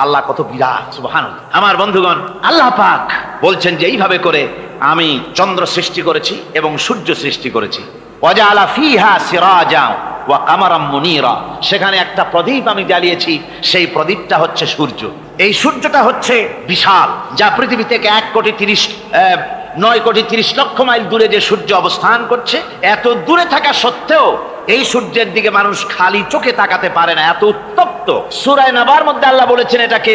আল্লাহ কত বিরাট! সুবহানাল্লাহ। আমার বন্ধুগণ, আল্লাহ পাক বলছেন যে এইভাবে করে আমি চন্দ্র সৃষ্টি করেছি এবং সূর্য সৃষ্টি করেছি। ওয়াজআলা ফিহা সিরাজা ওয়া কামারাম মুনীরা, সেখানে একটা প্রদীপ আমি জ্বালিয়েছি, সেই প্রদীপটা হচ্ছে সূর্য। এই সূর্যটা হচ্ছে বিশাল, যা পৃথিবী থেকে 9,30,00,000 মাইল দূরে যে সূর্য অবস্থান করছে, এত দূরে থাকা সত্ত্বেও এই সূর্যের দিকে মানুষ খালি চোখে তাকাতে পারে না, এত উত্তপ্ত। সূরা নাবার মধ্যে আল্লাহ বলেছেন এটাকে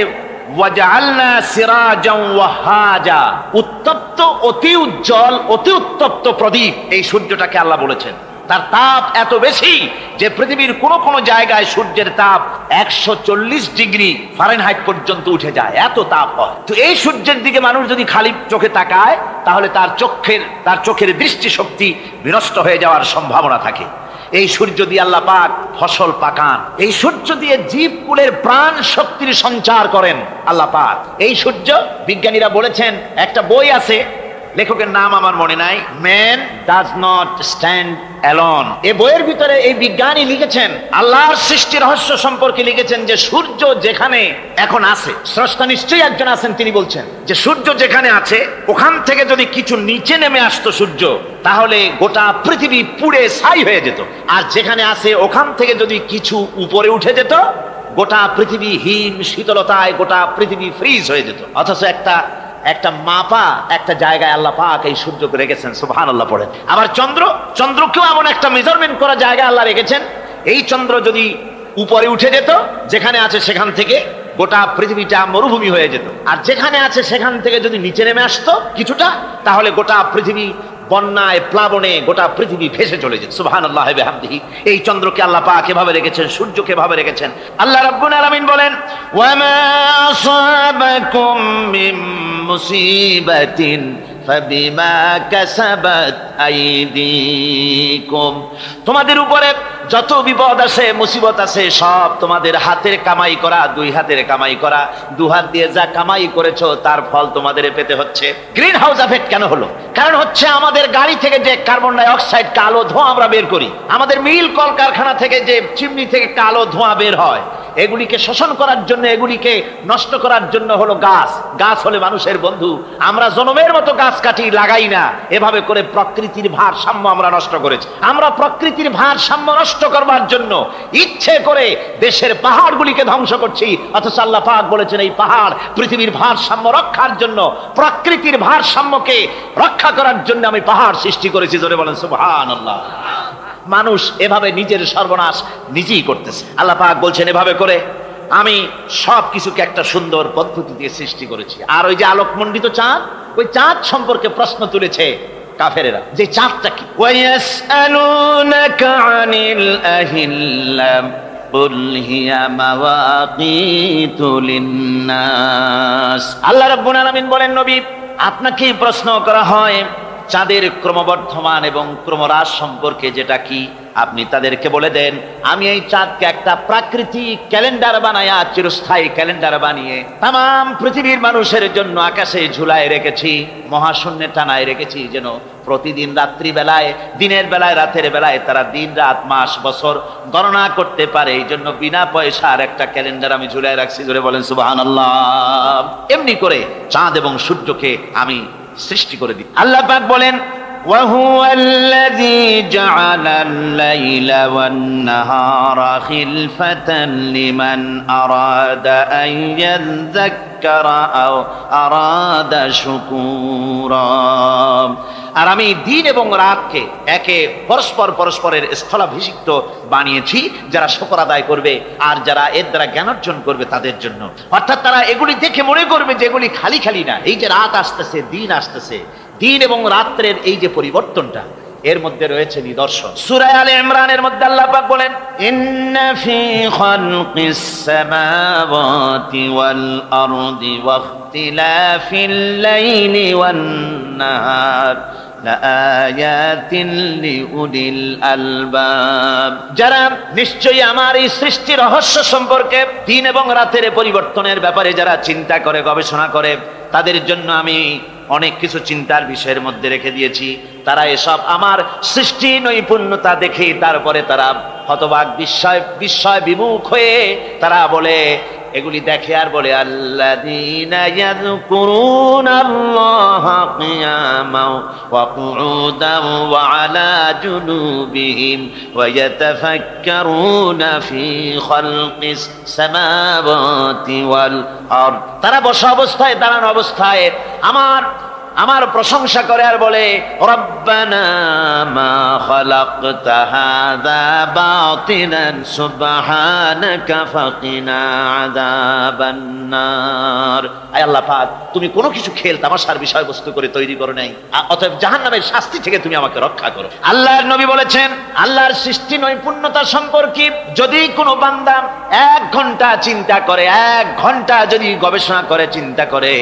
ওয়াজআলনা সিরাজাও ওয়াহাজা, উত্তপ্ত, অতি উজ্জ্বল, অতি উত্তপ্ত প্রদীপ, এই সূর্যটাকে আল্লাহ বলেছেন। তার তাপ এত বেশি যে পৃথিবীর কোন কোন জায়গায় সূর্যের তাপ 140 ডিগ্রি ফারেনহাইট পর্যন্ত উঠে যায়, এত তাপ হয়। তো এই সূর্যের দিকে মানুষ যদি খালি চোখে তাকায় তাহলে তার চোখের দৃষ্টিশক্তি বিনষ্ট হয়ে যাওয়ার সম্ভাবনা থাকে। এই সূর্য দিয়ে আল্লাহ পাক ফসল পাকান, এই সূর্য দিয়ে জীবকুলের প্রাণ শক্তির সঞ্চার করেন আল্লাহ পাক। এই সূর্য, বিজ্ঞানীরা বলেছেন, একটা বই আছে, লেখকের নাম আমার মনে নাই, man does not stand alone. এই বইয়ের ভিতরে এই বিজ্ঞানী লিখেছেন, আল্লাহর সৃষ্টি রহস্য সম্পর্কে লিখেছেন যে সূর্য যেখানে এখন আছে, স্রষ্টা নিশ্চয়ই একজন আছেন, তিনি বলছেন যে সূর্য যেখানে আছে ওখান থেকে যদি কিছু নিচে নেমে আসতো সূর্য, তাহলে গোটা পৃথিবী পুড়ে ছাই হয়ে যেত। আর যেখানে আছে ওখান থেকে যদি কিছু উপরে উঠে যেত, গোটা পৃথিবী হিম শীতলতায় গোটা পৃথিবী ফ্রিজ হয়ে যেত। অথচ একটা মাপা একটা জায়গায় আল্লাহ পাক এই সূর্যকে রেখেছেন, সুবহানাল্লাহ পড়েন। আবার চন্দ্রকেও এমন একটা মেজারমেন্ট করা জায়গায় আল্লাহ রেখেছেন, এই চন্দ্র যদি উপরে উঠে যেত, যেখানে আছে সেখান থেকে গোটা পৃথিবীটা মরুভূমি হয়ে যেত। আর যেখানে আছে সেখান থেকে যদি নিচে নেমে আসতো কিছুটা, তাহলে গোটা পৃথিবী বন্যায় প্লাবনে গোটা পৃথিবী ভেসে চলে যেত। সুবহানাল্লাহ ওয়া বিহামদিহি। এই চন্দ্রকে আল্লাহ পাক এভাবে রেখেছেন, সূর্যকে এভাবে রেখেছেন। আল্লাহ রাব্বুল আলামিন বলেন, ওয়া মা আসাবাকুম মিন মুসিবাতিন ফাবিমা কাসাবাত আইদিকুম। তোমাদের উপরে যত বিপদ আসে, মুসিবত আসে, সব তোমাদের হাতের কামাই করা, দুই হাতের কামাই করা, দু হাত দিয়ে যা কামাই করেছো তার ফল তোমাদের পেতে হচ্ছে। গ্রিন হাউস এফেক্ট কেন হলো? কারণ হচ্ছে আমাদের গাড়ি থেকে যে কার্বন ডাই অক্সাইড কালো ধোঁয়া আমরা বের করি, আমাদের মিল কলকারখানা থেকে যে চিমনি থেকে কালো ধোঁয়া বের হয়, এগুলিকে শোষণ করার জন্য, এগুলিকে নষ্ট করার জন্য হলো গাছ। গাছ হলে মানুষের বন্ধু। আমরা জনমের মতো গাছ কাটি, লাগাই না। এভাবে করে প্রকৃতির ভারসাম্য আমরা নষ্ট করেছি। আমরা প্রকৃতির ভারসাম্য নষ্ট করবার জন্য ইচ্ছে করে দেশের পাহাড়গুলিকে ধ্বংস করছি। অথচ আল্লাহ পাক বলেছেন, এই পাহাড় পৃথিবীর ভারসাম্য রক্ষার জন্য, প্রকৃতির ভারসাম্যকে রক্ষা করার জন্য আমি পাহাড় সৃষ্টি করেছি। জোরে বলেন সুবহানাল্লাহ। মানুষ এভাবে নিজের সর্বনাশ নিজেই করতেছে। আল্লাহ পাক বলছেন, এভাবে করে আমি সব কিছুকে একটা সুন্দর পদ্ধতি দিয়ে সৃষ্টি করেছি। আর ওই যে আলোকমণ্ডিত চাঁদ, ওই চাঁদ সম্পর্কে প্রশ্ন তুলেছে কাফেরেরা, যে চাঁদটা কি? ওয়ায়াসআলুনাকা আনিল আহিল্লাম কুল হিয়া মাওয়াকিতু লিন্নাস। আল্লাহ রাব্বুল আলামিন বলেন, নবী আপনাকে প্রশ্ন করা হয় চাঁদের ক্রমবর্ধমান এবং ক্রমহ্রাস সম্পর্কে, যেটা কি আপনি তাদেরকে বলে দেন। আমি এই চাঁদকে একটা প্রাকৃতিক ক্যালেন্ডার বানায়া, চিরস্থায়ী ক্যালেন্ডার বানিয়ে তাম পৃথিবীর মানুষের জন্য আকাশে ঝুলায় রেখেছি, মহাশূন্যে টানায় রেখেছি, যেন প্রতিদিন রাত্রি বেলায়, দিনের বেলায়, রাতের বেলায় তারা দিন রাত মাস বছর গণনা করতে পারে। এই জন্য বিনা পয়সার একটা ক্যালেন্ডার আমি ঝুলায় রাখছি। জোরে বলেন সুবহানাল্লাহ। এমনি করে চাঁদ এবং সূর্যকে আমি সৃষ্টি করে দিই। আল্লাহ পাক বলেন, وهو الذي جعل الليل والنهار خلفة لمن أراد أن يذكر أو أراد شكورا। আর আমি দিন এবং রাতকে একে পরস্পরের স্থলাভিষিক্ত বানিয়েছি, যারা শুকর আদায় করবে আর যারা এর দ্বারা জ্ঞান অর্জন করবে তাদের জন্য। অর্থাৎ তারা এগুলি দেখে মনে করবে যে এগুলি খালি খালি না। এই যে রাত আসতেছে, দিন আসতেছে, দিন এবং রাত্রের এই যে পরিবর্তনটা, এর মধ্যে রয়েছে নিদর্শন। সূরা আলে ইমরানের মধ্যে আল্লাহ পাক বলেন, ইন্না ফি খালকিস সামাওয়াতি ওয়াল আরদি ওয়াখতিলাফিল লাইলি ওয়ান নাহার লাআয়াতিন লিউলিল আলবাব। যারা নিশ্চয়ই আমার এই সৃষ্টি রহস্য সম্পর্কে, দিন এবং রাতের পরিবর্তনের ব্যাপারে যারা চিন্তা করে, গবেষণা করে, তাদের জন্য আমি অনেক কিছু চিন্তার বিষয়ের মধ্যে রেখে দিয়েছি। তারা এসব আমার সৃষ্টি নৈপুণ্যতা দেখে তারপরে তারা হতবাক, বিস্ময় বিমুখ হয়ে তারা বলে, এগুলি দেখে আর বলে, আল্লাযীনা ইয়াযকুরুনাল্লাহা কিয়ামান ওয়া কুউদান ওয়া আলা জুনুবিহিম ওয়া ইয়াতাফাক্কারুনা ফি খালকিস সামাওয়াতি ওয়াল আরদ। তারা বসা অবস্থায়, দাঁড়ানো অবস্থায় আমার প্রশংসা করে আর বলে রব্বানা মা খালাকতা হাযা বাতিলান সুবহানাকা ফাকিনা আযাবান নার। আয় আল্লাহ পাক, তুমি কোনো কিছু খেল তামাশার বিষয়বস্তু করে তৈরি করো নাই, অতএব জাহান্নামের শাস্তি থেকে তুমি আমাকে রক্ষা করো। আল্লাহর নবী বলেছেন, আল্লাহর সৃষ্টি নৈপুণ্যতা সম্পর্কে যদি কোনো বান্দা 1 ঘন্টা চিন্তা করে, 1 ঘন্টা যদি গবেষণা করে, চিন্তা করে,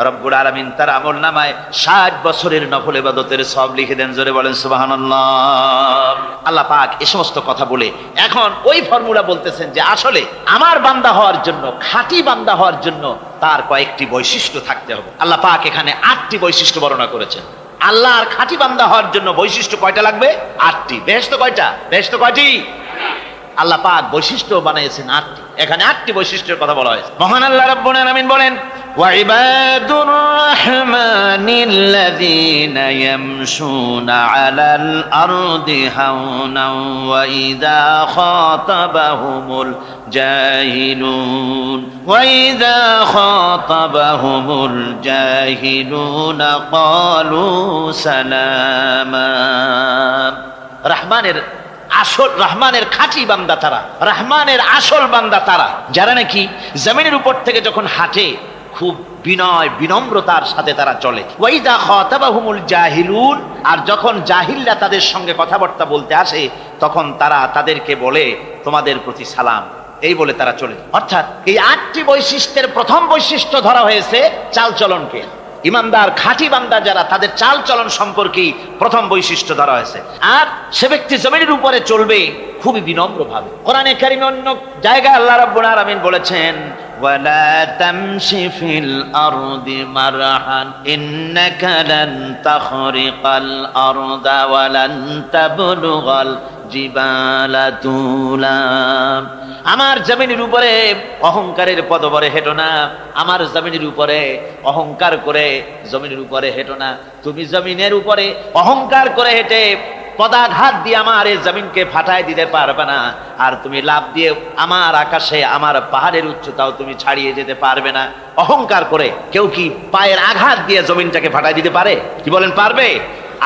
রব্বুল আলামিন তার আমলনামায় 60 বছরের নফল ইবাদতের সওয়াব লিখে দেন। জোরে বলেন সুবহানাল্লাহ। আল্লাহ পাক এই সমস্ত কথা বলে এখন ওই ফর্মুলা বলতেছেন যে আসলে আমার বান্দা হওয়ার জন্য, খাঁটি বান্দা হওয়ার জন্য তার কয়েকটি বৈশিষ্ট্য থাকতে হবে। আল্লাহ পাক এখানে 8টি বৈশিষ্ট্য বর্ণনা করেছেন। আল্লাহর খাঁটি বান্দা হওয়ার জন্য বৈশিষ্ট্য কয়টা লাগবে? 8টি। বেহেশত কয়টা? বেহেশত কয়টি? আল্লাহ পাক বৈশিষ্ট্য বানিয়েছেন 8টি। এখানে 8টি বৈশিষ্ট্যের কথা বলা হয়েছে। মহান আল্লাহ রাব্বুল আলামিন বলেন, ওয়া ইবাদুর রাহমানিল্লাযীনা ইয়ামশুনা আলাল আরদি হাওনাও ওয়া ইযা খাতাবাহুমুল জাহিলুন ক্বালু সালামা। রহমানের খাঁটি বান্দা তারা, রহমানের আসল বান্দা তারা যারা নাকি জমিনের উপর থেকে যখন হাঁটে খুব বিনয় বিনম্রতার সাথে তারা চলে। ওয়াইদা খাতাবাহুমুল জাহিলুন, আর যখন জাহিলরা তাদের সঙ্গে কথাবার্তা বলতে আসে তখন তারা তাদেরকে বলে তোমাদের প্রতি সালাম, এই বলে তারা চলে। অর্থাৎ এই 8টি বৈশিষ্ট্যের প্রথম বৈশিষ্ট্য ধরা হয়েছে চালচলনকে। ইমানদার খাঁটি বান্দা যারা, তাদের চাল চলন সম্পর্কে প্রথম বৈশিষ্ট্য ধরা হয়েছে। আর সে ব্যক্তি জমিনের উপরে চলবে খুবই বিনম্র ভাবে। কোরআনে কারিমে অন্য জায়গায় আল্লাহ রাব্বুল আলামিন বলেছেন, ওয়ালা তামশি ফিল আরদি মারহান ইন্নাকা লান তাখরিকাল আরদা ওয়া লান তাবলুগাল জিবালা তুলা। আমার জমিনের উপরে অহংকারের পদবরে হেঁটো না, আমার জমিনের উপরে অহংকার করে জমিনের উপরে হেঁটো না। তুমি জমিনের উপরে অহংকার করে হেঁটে পদাঘাত দিয়ে আমার এই জমিনকে ফাটায় দিতে পারবে না, আর তুমি লাফ দিয়ে আমার আকাশে আমার পাহাড়ের উচ্চতাও তুমি ছাড়িয়ে যেতে পারবে না। অহংকার করে কেউ কি পায়ের আঘাত দিয়ে জমিনটাকে ফাটায় দিতে পারে? কি বলেন, পারবে?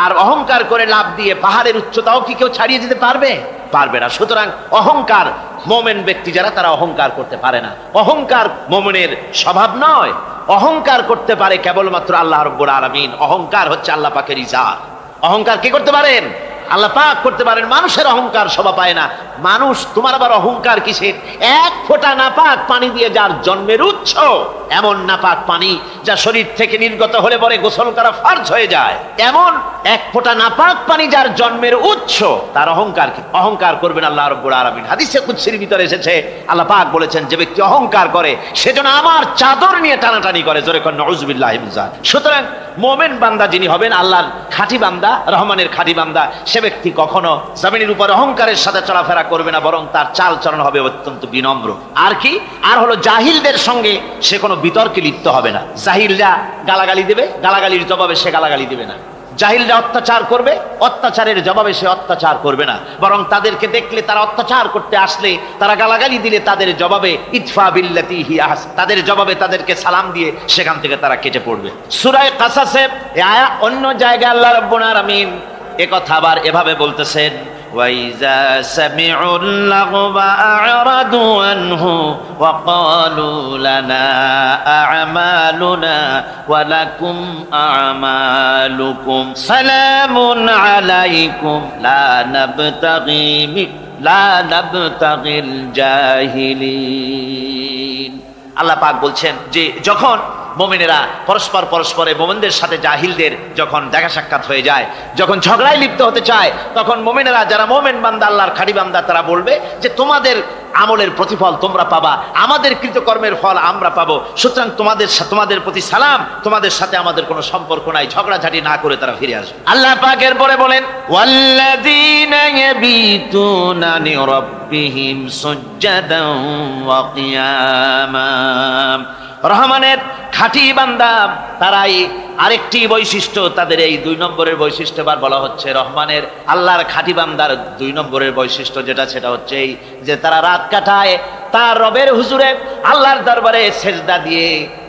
আর অহংকার করে লাফ দিয়ে পাহাড়ের উচ্চতাও কি কেউ ছাড়িয়ে দিতে পারবে? পারবে না। সুতরাং অহংকার, মোমেন ব্যক্তি যারা তারা অহংকার করতে পারে না। অহংকার মোমেনের স্বভাব নয়। অহংকার করতে পারে কেবলমাত্র আল্লাহ রাব্বুল আলামিন। অহংকার হচ্ছে আল্লাহ পাকের ইজাত। অহংকার কি করতে পারেন? আল্লাহ পাক করতে পারেন। মানুষের অহংকার শোভা পায় না। মানুষ, তোমার আবার অহংকার কিসের? 1 ফোঁটা নাপাক পানি দিয়ে যার জন্মের উৎস, এমন নাপাক পানি যা শরীর থেকে নির্গত হলে পরে গোসল করা ফরজ হয়ে যায়, এমন 1 ফোঁটা নাপাক পানি যার জন্মের উৎস, তার অহংকার কি? অহংকার করবেন আল্লাহ রাব্বুল আলামিন। হাদিসে কুদসির ভিতরে এসেছে, আল্লাহ পাক বলেছেন, যে ব্যক্তি অহংকার করে সেজন্য আমার চাদর নিয়ে টানাটানি করে। জোরে কর নাউযুবিল্লাহি মিন যালিক। সুতরাং মুমিন বান্দা যিনি হবেন, আল্লাহর খাঁটি বান্দা, রহমানের খাঁটি বান্দা, সে ব্যক্তি কখনো জমিনের উপর অহংকারের সাথে চলাফেরা করবে না, বরং তার চাল চলন হবে অত্যন্ত বিনম্র। আর কি? আর হলো জাহিলদের সঙ্গে সে কোনো বিতর্কে লিপ্ত হবে না। জাহিলরা গালাগালি দেবে, গালাগালির জবাবে সে গালাগালি দেবে না। জাহিলরা অত্যাচার করবে, অত্যাচারের জবাবে সে অত্যাচার করবে না, বরং তাদেরকে দেখলে, তারা অত্যাচার করতে আসলে, তারা গালাগালি দিলে তাদের জবাবে ইতফা বিল্লাতি হি আহসান, তাদের জবাবে তাদেরকে সালাম দিয়ে সেখান থেকে তারা কেটে পড়বে। সূরা কাসাসে অন্য জায়গায় আল্লাহ রাব্বুল আলামিন একথা আবার এভাবে বলতেছেন, ওয়াইজা সামিউল লাগবা আ'রাদু আনহু ওয়া ক্বালু লানা আ'মালুনা ওয়া লাকুম আ'মালুকুম সালামুন আলাইকুম লা নাবতাগিল জাহিলিন। আল্লাহ পাক বলছেন যে যখন মুমিনেরা পরস্পরে মুমিনদের সাথে জাহিলদের যখন দেখা সাক্ষাৎ হয়ে যায়, যখন ঝগড়ায় লিপ্ত হতে চায়, তখন মুমিনেরা যারা মুমিন বান্দা, আল্লাহর খাঁটি বান্দা, তারা বলবে যে তোমাদের আমলের প্রতিফল তোমরা পাবা, আমাদের কৃতকর্মের ফল আমরা পাবো। সুতরাং তোমাদের প্রতি সালাম, তোমাদের সাথে আমাদের কোনো সম্পর্ক নাই। ঝগড়াঝাটি না করে তারা ফিরে আসবে। আল্লাহ পাক এরপরে বলেন, ওয়াল্লাযীনা ইয়াবিতুনা লিরাব্বিহিম সুজদান ওয়া কিয়ামা। রহমানের খাঁটি বান্দা তারাই আরেকটি বৈশিষ্ট্য, তাদের এই 2 নম্বরের বৈশিষ্ট্য এবার বলা হচ্ছে। রহমানের আল্লাহর খাঁটি বান্দার 2 নম্বরের বৈশিষ্ট্য যেটা, সেটা হচ্ছে এই যে তারা রাত কাটায় তার রবের হুজুরে, আল্লাহর দরবারে সেজদা দিয়ে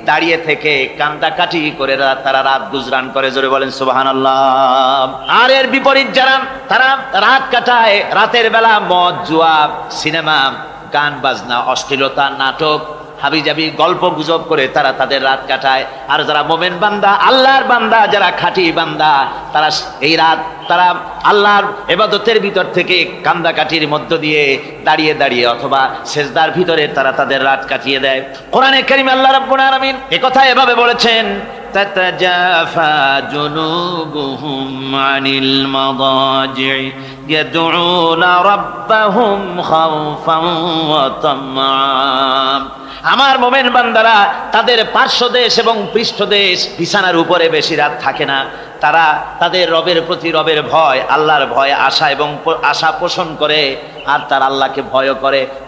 দাঁড়িয়ে থেকে কান্দাকাটি করে তারা রাত গুজরান করে, জোরে বলেন সুবহানাল্লাহ। আর এর বিপরীত যারা, তারা রাত কাটায় রাতের বেলা মদ, জুয়া, সিনেমা, গান বাজনা, অশ্লীলতা, নাটক, হাবিজাবি গল্প গুজব করে তারা তাদের রাত কাটায়। আর যারা মোমেন বান্দা, আল্লাহর বান্দা, যারা খাঁটি বান্দা, তারা এই রাত তারা আল্লাহর ইবাদতের ভিতর থেকে কান্দাকাটির মধ্য দিয়ে দাঁড়িয়ে দাঁড়িয়ে অথবা সেজদার ভিতরে তারা তাদের রাত কাটিয়ে দেয়। কোরআনে কারীমে আল্লাহ রাব্বুল আলামিন একথা এভাবে বলেছেন, তাতাজাফা জুনুবুহুম আনিল মাদাজি ইয়াদউনা রাব্বাহুম খাওফান ওয়া তামআ। আমার মোমেন বান্দারা তাদের পার্শ্বদেশ এবং পৃষ্ঠদেশ বিছানার উপরে বেশি রাত থাকে না। তারা তাদের রবের প্রতি রবের ভয়, আল্লাহর ভয়, আশা এবং আশা পোষণ করে। আর তারা আল্লাহকে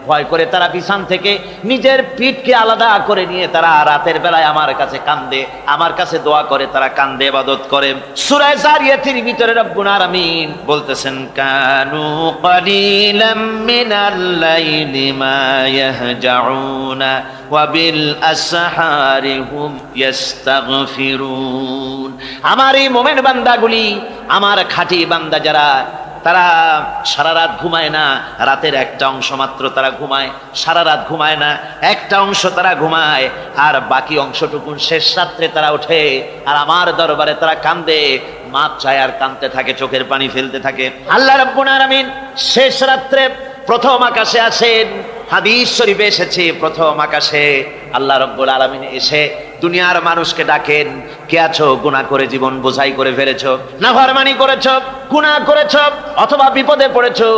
ভয় করে তারা বিছান থেকে নিজের পিঠকে আলাদা করে নিয়ে তারা রাতের বেলায় আমার কাছে কান্দে, আমার কাছে দোয়া করে, তারা কান্দে, ইবাদত করে। সূরা যারিয়াতের ভিতরে রব্বুল আলামিন বলতেছেন, কানু ক্বালিলাম মিনাল লাইলি মা ইয়াহজাউনা ওয়া বিল আসহারি হুম ইস্তাগফিরুন। আমার এই মোমেন বান্দাগুলি, আমার খাঁটি বান্দা যারা, তারা সারা রাত ঘুমায় না, রাতের একটা অংশ মাত্র তারা ঘুমায়, সারা রাত ঘুমায় না, একটা অংশ তারা ঘুমায়, আর বাকি অংশটুকু শেষ রাত্রে তারা ওঠে আর আমার দরবারে তারা কান্দে, মাপ চায় আর কাঁদতে থাকে, চোখের পানি ফেলতে থাকে। আল্লাহ রাব্বুল আলামিন শেষ রাত্রে প্রথম আকাশে আসেন। হাদিস শরীফে এসেছে, প্রথম আকাশে আল্লাহ রাব্বুল আলামিন এসে দুনিয়ার মানুষকে ডাকেন, কে আছো গুনাহ করে জীবন বোঝাই করে ফেলেছো, নাফরমানি করেছো, গুনাহ করেছো, অথবা বিপদে পড়েছো,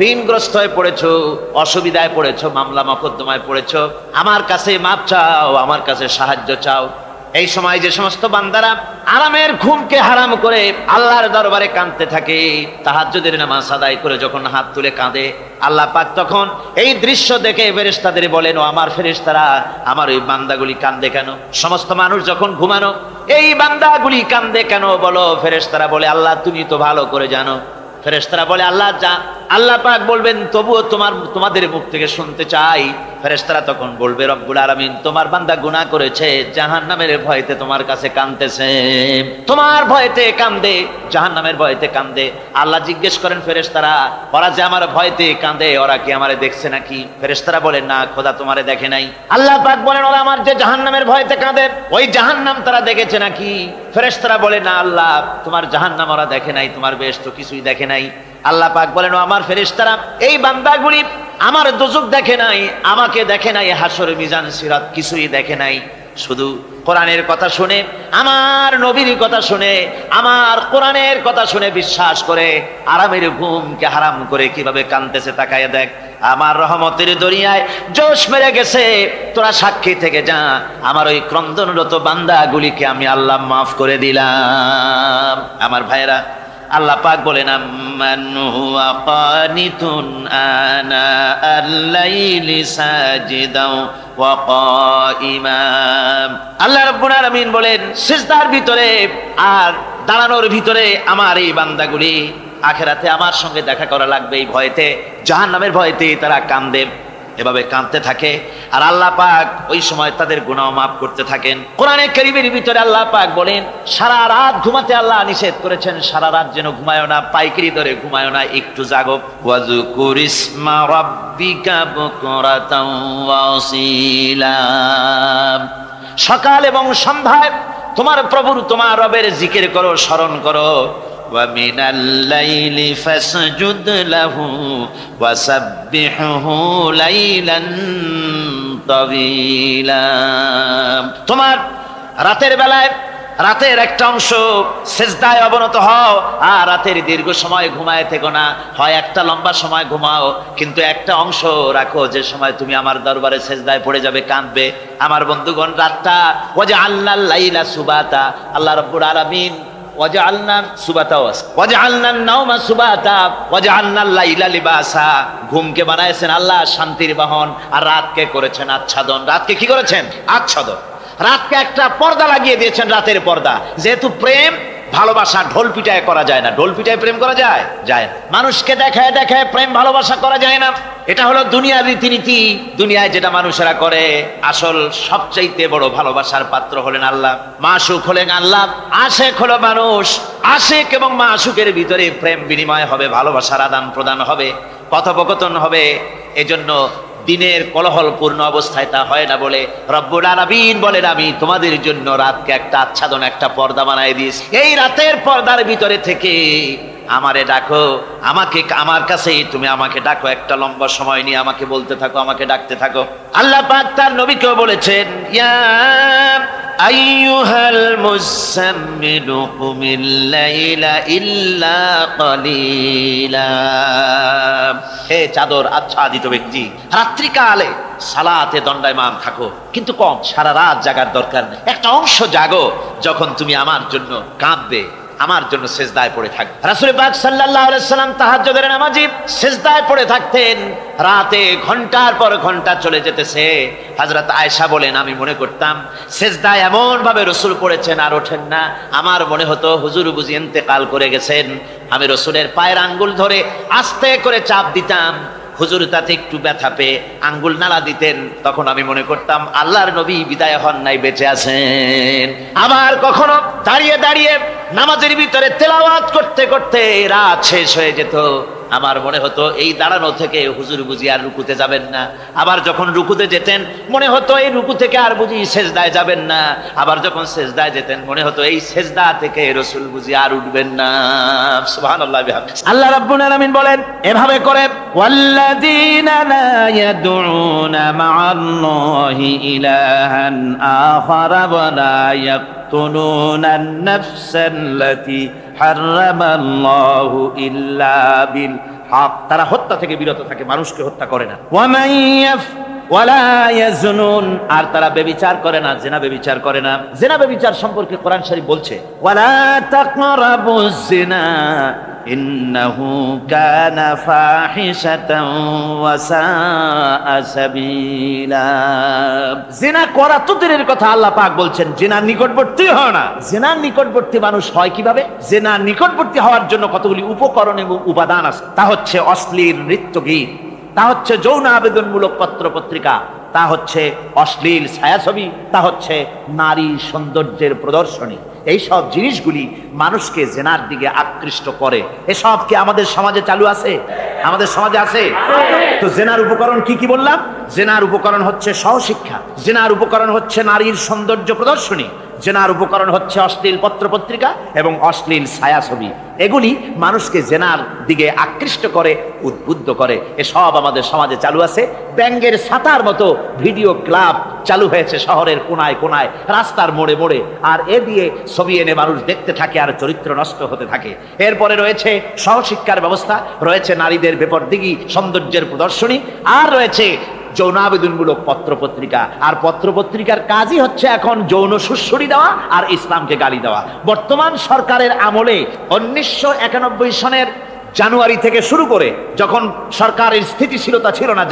ঋণগ্রস্ত হয়ে পড়েছো, অসুবিধায় পড়েছো, মামলা মোকদ্দমায় পড়েছো, আমার কাছে মাপ চাও, আমার কাছে সাহায্য চাও। এই সময় যে সমস্ত বান্দারা আরামের ঘুমকে হারাম করে আল্লাহর দরবারে কাঁদতে থাকে, তাহাজ্জুদের নামাজ আদায় করে যখন হাত তুলে কাঁদে, আল্লাহ পাক তখন এই দৃশ্য দেখে ফেরেশতাদের বলেন, ও আমার ফেরেশতারা, আমার ওই বান্দাগুলি কাঁদে কেন? সমস্ত মানুষ যখন ঘুমানো, এই বান্দাগুলি কাঁদে কেন বলো? ফেরেশতারা বলে, আল্লাহ তুমি তো ভালো করে জানো। ফেরেশতারা বলে, আল্লাহ পাক বলবেন, তবুও তোমাদের মুখ থেকে শুনতে চাই। ফেরেশতারা তখন বলবে, রব্বুল আলামিন তোমার বান্দা গুনাহ করেছে, জাহান্নামের ভয়তে তোমার কাছে কাঁদতেছে, তোমার ভয়তে কাঁদে, জাহান্নামের ভয়তে কাঁদে। আল্লাহ জিজ্ঞেস করেন, ফেরেশতারা, ওরা যে আমার ভয়তে কাঁদে, ওরা কি আমারে দেখছে নাকি? ফেরেশতারা বলেন, না খোদা তোমারে দেখে নাই। আল্লাহ পাক বলেন, ওরা আমার যে জাহান্নামের ভয়তে কাঁদে, ওই জাহান্নাম তারা দেখেছে নাকি? ফেরেশতারা বলে, না আল্লাহ, তোমার জাহান্নাম ওরা দেখে নাই, তোমার বেহেশত কিছুই দেখে নাই। আল্লাহ পাক বলেন, ও আমার ফেরেশতারা, এই বান্দাগুলি আমার দোজখ দেখে নাই, আমাকে দেখে নাই, হাসর মিজান সিরাত কিছুই দেখে নাই, শুধু কোরআনের কথা শুনে, আমার নবীর কথা শুনে, আমার কোরআনের কথা শুনে বিশ্বাস করে আরামের ঘুমকে হারাম করে কিভাবে কাঁদতেছে তাকায় দেখ। আমার রহমতের দরিয়ায় জোশ মেরে গেছে, তোরা সাক্ষী থেকে যা, আমার ওই ক্রন্দনরত বান্দাগুলিকে আমি আল্লাহ মাফ করে দিলাম। আমার ভাইয়েরা, আল্লাহ পাক বলেন, আম্মান হুয়া কানিতুন আনা আল-লাইলি সাজিদাও ওয়া কাইমা। আল্লাহ রাব্বুল আলামিন বলেন, সিজদার ভিতরে আর দাঁড়ানোর ভিতরে আমার এই বান্দাগুলি আখিরাতে আমার সঙ্গে দেখা করা লাগবে এই ভয়তে, জাহান্নামের ভয়তে তারা কাঁদে, এভাবে কাঁদতে থাকে। আর আল্লাহ পাক ওই সময় তাদের গুনাহ মাফ করতে থাকেন। কোরআনে কারীমের ভিতরে আল্লাহ পাক বলেন, সারা রাত ঘুমাতে আল্লাহ নিষেধ করেছেন, সারা রাত যেন ঘুমায়ো না, পাইকারি ধরে ঘুমায়ো না, একটু জাগো। ওয়াজকুর ইসমা রাব্বিকা বুকরাতাও ওয়া আসীলা। সকাল এবং সন্ধ্যায় তোমার প্রভুর, তোমার রবের জিকির করো, স্মরণ করো। وَمِنَ اللَّيْلِ فَاسْجُدْ لَهُ وَسَبِّحْهُ لَيْلًا طَوِيلًا। তোমার রাতের বেলায় রাতের একটা অংশ সেজদায় অবনত হও, আর রাতের দীর্ঘ সময় ঘুমায় থেকো না, হয় একটা লম্বা সময় ঘুমাও, কিন্তু একটা অংশ রাখো যে সময় তুমি আমার দরবারে সেজদায় পড়ে যাবে, কাঁদবে। আমার বন্ধুগণ, রাতটা ওয়াজআলনাল লাইলা সুবাতা, আল্লাহ রাব্বুল আলামিন ওয়াজআলনা সুবাতা ওয়াজআলনান নাওমা সুবাতা ওয়াজআলনাল লাইলা লিবাসা, ঘুমকে বানাইছেন আল্লাহ শান্তির বাহন, আর রাতকে করেছেন আচ্ছাদন। রাতকে কি করেছেন? আচ্ছাদন। রাতকে একটা পর্দা লাগিয়ে দিয়েছেন, রাতের পর্দা। যেহেতু প্রেম ভালোবাসা ঢোল পিটায় করা যায় না। ঢোল পিটায় প্রেম করা যায়? যায় না। মানুষকে দেখায় দেখায় প্রেম ভালোবাসা করা যায় না। এটা হলো দুনিয়ার রীতিনীতি। দুনিয়ায় যেটা মানুষেরা করে, আসল সবচাইতে বড় ভালোবাসার পাত্র হলেন আল্লাহ, মাসুক হলেন আল্লাহ, আশেক হলো মানুষ। আশেক এবং মাসুকের ভিতরে প্রেম বিনিময় হবে, ভালোবাসার আদান প্রদান হবে, কথোপকথন হবে। এজন্য দিনের কোলাহলপূর্ণ অবস্থায় তা হয় না বলে রব্বুল আলামিন বলেন, আমি তোমাদের জন্য রাতকে একটা আচ্ছাদন, একটা পর্দা বানায় দিয়েছি। এই রাতের পর্দার ভিতরে থেকে আমারে ডাকো, আমাকে আমার কাছে তুমি আমাকে ডাকো, একটা লম্বা সময় নিয়ে আমাকে বলতে থাকো, আমাকে ডাকতে থাকো। আল্লাহ পাক তার নবীকেও বলেছেন, ইয়া আইয়ুহাল মুযাম্মিলু কুমিল লাইলা ইল্লা কালিলা। হে চাদর আচ্ছাদিত ব্যক্তি, রাত্রিকালে সালাতে দণ্ডায়মান থাকো, কিন্তু কম, সারা রাত জাগার দরকার নেই। একটা অংশ জাগো যখন তুমি আমার জন্য কাঁদবে, আমার জন্য সেজদায় পড়ে থাকবে। রাসূল পাক সাল্লাল্লাহু আলাইহি সাল্লাম তাহাজ্জুদের নামাজি সেজদায় পড়ে থাকতেন। রাতে ঘন্টার পর ঘন্টা চলে যেতেছে। হযরত আয়েশা বলেন, আমি মনে করতাম সেজদায় এমন ভাবে রাসূল পড়েছেন আর ওঠেন না, আমার মনে হতো হুজুর বুঝি ইন্তেকাল করে গেছেন। আমি রাসূলের পায়ের আঙ্গুল ধরে আস্তে করে চাপ দিতাম, হুজুর তাতে একটু ব্যথা পেয়ে আঙ্গুল নাড়া দিতেন, তখন আমি মনে করতাম আল্লাহর নবী বিদায় হন নাই, বেঁচে আছেন। আবার কখনো দাঁড়িয়ে দাঁড়িয়ে নামাজের ভিতরে তেলাওয়াত করতে করতে রাত শেষ হয়ে যেত। আমার মনে হতো এই দাঁড়ানো থেকে হুজুর বুঝি আর রুকুতে যাবেন না। আবার যখন রুকুতে যেতেন মনে হতো এই রুকু থেকে আর বুঝি সেজদায় যাবেন না। আবার যখন সেজদায় যেতেন মনে হতো এই সেজদা থেকে রাসূল বুঝি আর উঠবেন না। সুবহানাল্লাহ। আল্লাহ রাব্বুল আলামিন বলেন এভাবে করে, ওয়াল্লাযীনা লা ইয়াদউনা মা'আল্লাহি ইলাহান আখারা ওয়া লা ইয়াকতুলুনান নাফসাল্লাতী হারামাল্লাহু ইল্লা বিল হক। তারা হত্যা থেকে বিরত থাকে, মানুষকে হত্যা করে না। ওয়ালা ইয়াজনুন, আর তারা ব্যভিচার করে না, জিনা ব্যভিচার করে না। জিনা ব্যভিচার সম্পর্কে কোরআন শরীফ বলছে, ওয়ালা তাকরাবুজ জিনা ইন্নাহু কানা ফাহিশাতান ওয়া সাআ সাবিলা। জিনা করা তো দূরের কথা, আল্লাহ পাক বলছেন জিনার নিকটবর্তী হয় না। জিনার নিকটবর্তী মানুষ হয় কিভাবে? জিনার নিকটবর্তী হওয়ার জন্য কতগুলি উপকরণ এবং উপাদান আছে। তা হচ্ছে অশ্লীল নৃত্য গীত, তা হচ্ছে যৌন আবেদনমূলক পত্র পত্রিকা, তা হচ্ছে অশ্লীল ছায়াছবি, তা হচ্ছে নারী সৌন্দর্যের প্রদর্শনী। এই সব জিনিসগুলি মানুষকে জেনার দিকে আকৃষ্ট করে। এসব কি আমাদের সমাজে চালু আছে? আমাদের সমাজে আছে। তো জেনার উপকরণ কি কি বললাম? জেনার উপকরণ হচ্ছে সহশিক্ষা, জেনার উপকরণ হচ্ছে নারীর সৌন্দর্য প্রদর্শনী, জেনার উপকরণ হচ্ছে অশ্লীল পত্র পত্রিকা এবং অশ্লীল ছায়াছবি। এগুলি মানুষকে জেনার দিকে আকৃষ্ট করে, উদ্বুদ্ধ করে। এসব আমাদের সমাজে চালু আছে। ব্যাঙ্গের ছাতার মতো ভিডিও ক্লাব চালু হয়েছে শহরের কোনায় কোনায়, রাস্তার মোড়ে মোড়ে, আর এ দিয়ে ছবি এনে মানুষ দেখতে থাকে আর চরিত্র নষ্ট হতে থাকে। এরপরে রয়েছে সহশিক্ষার ব্যবস্থা, রয়েছে নারীদের বেপরদিগি সৌন্দর্যের প্রদর্শনী, আর রয়েছে যৌন আবেদনমূলক পত্র পত্রিকা। আর পত্র পত্রিকার কাজই হচ্ছে এখন যৌন সুশ্রুতি দেওয়া আর ইসলামকে গালি দেওয়া। বর্তমান সরকারের আমলে 1991 সনের জানুয়ারি থেকে শুরু করে, যখন সরকারের স্থিতিশীলতা ছিল না,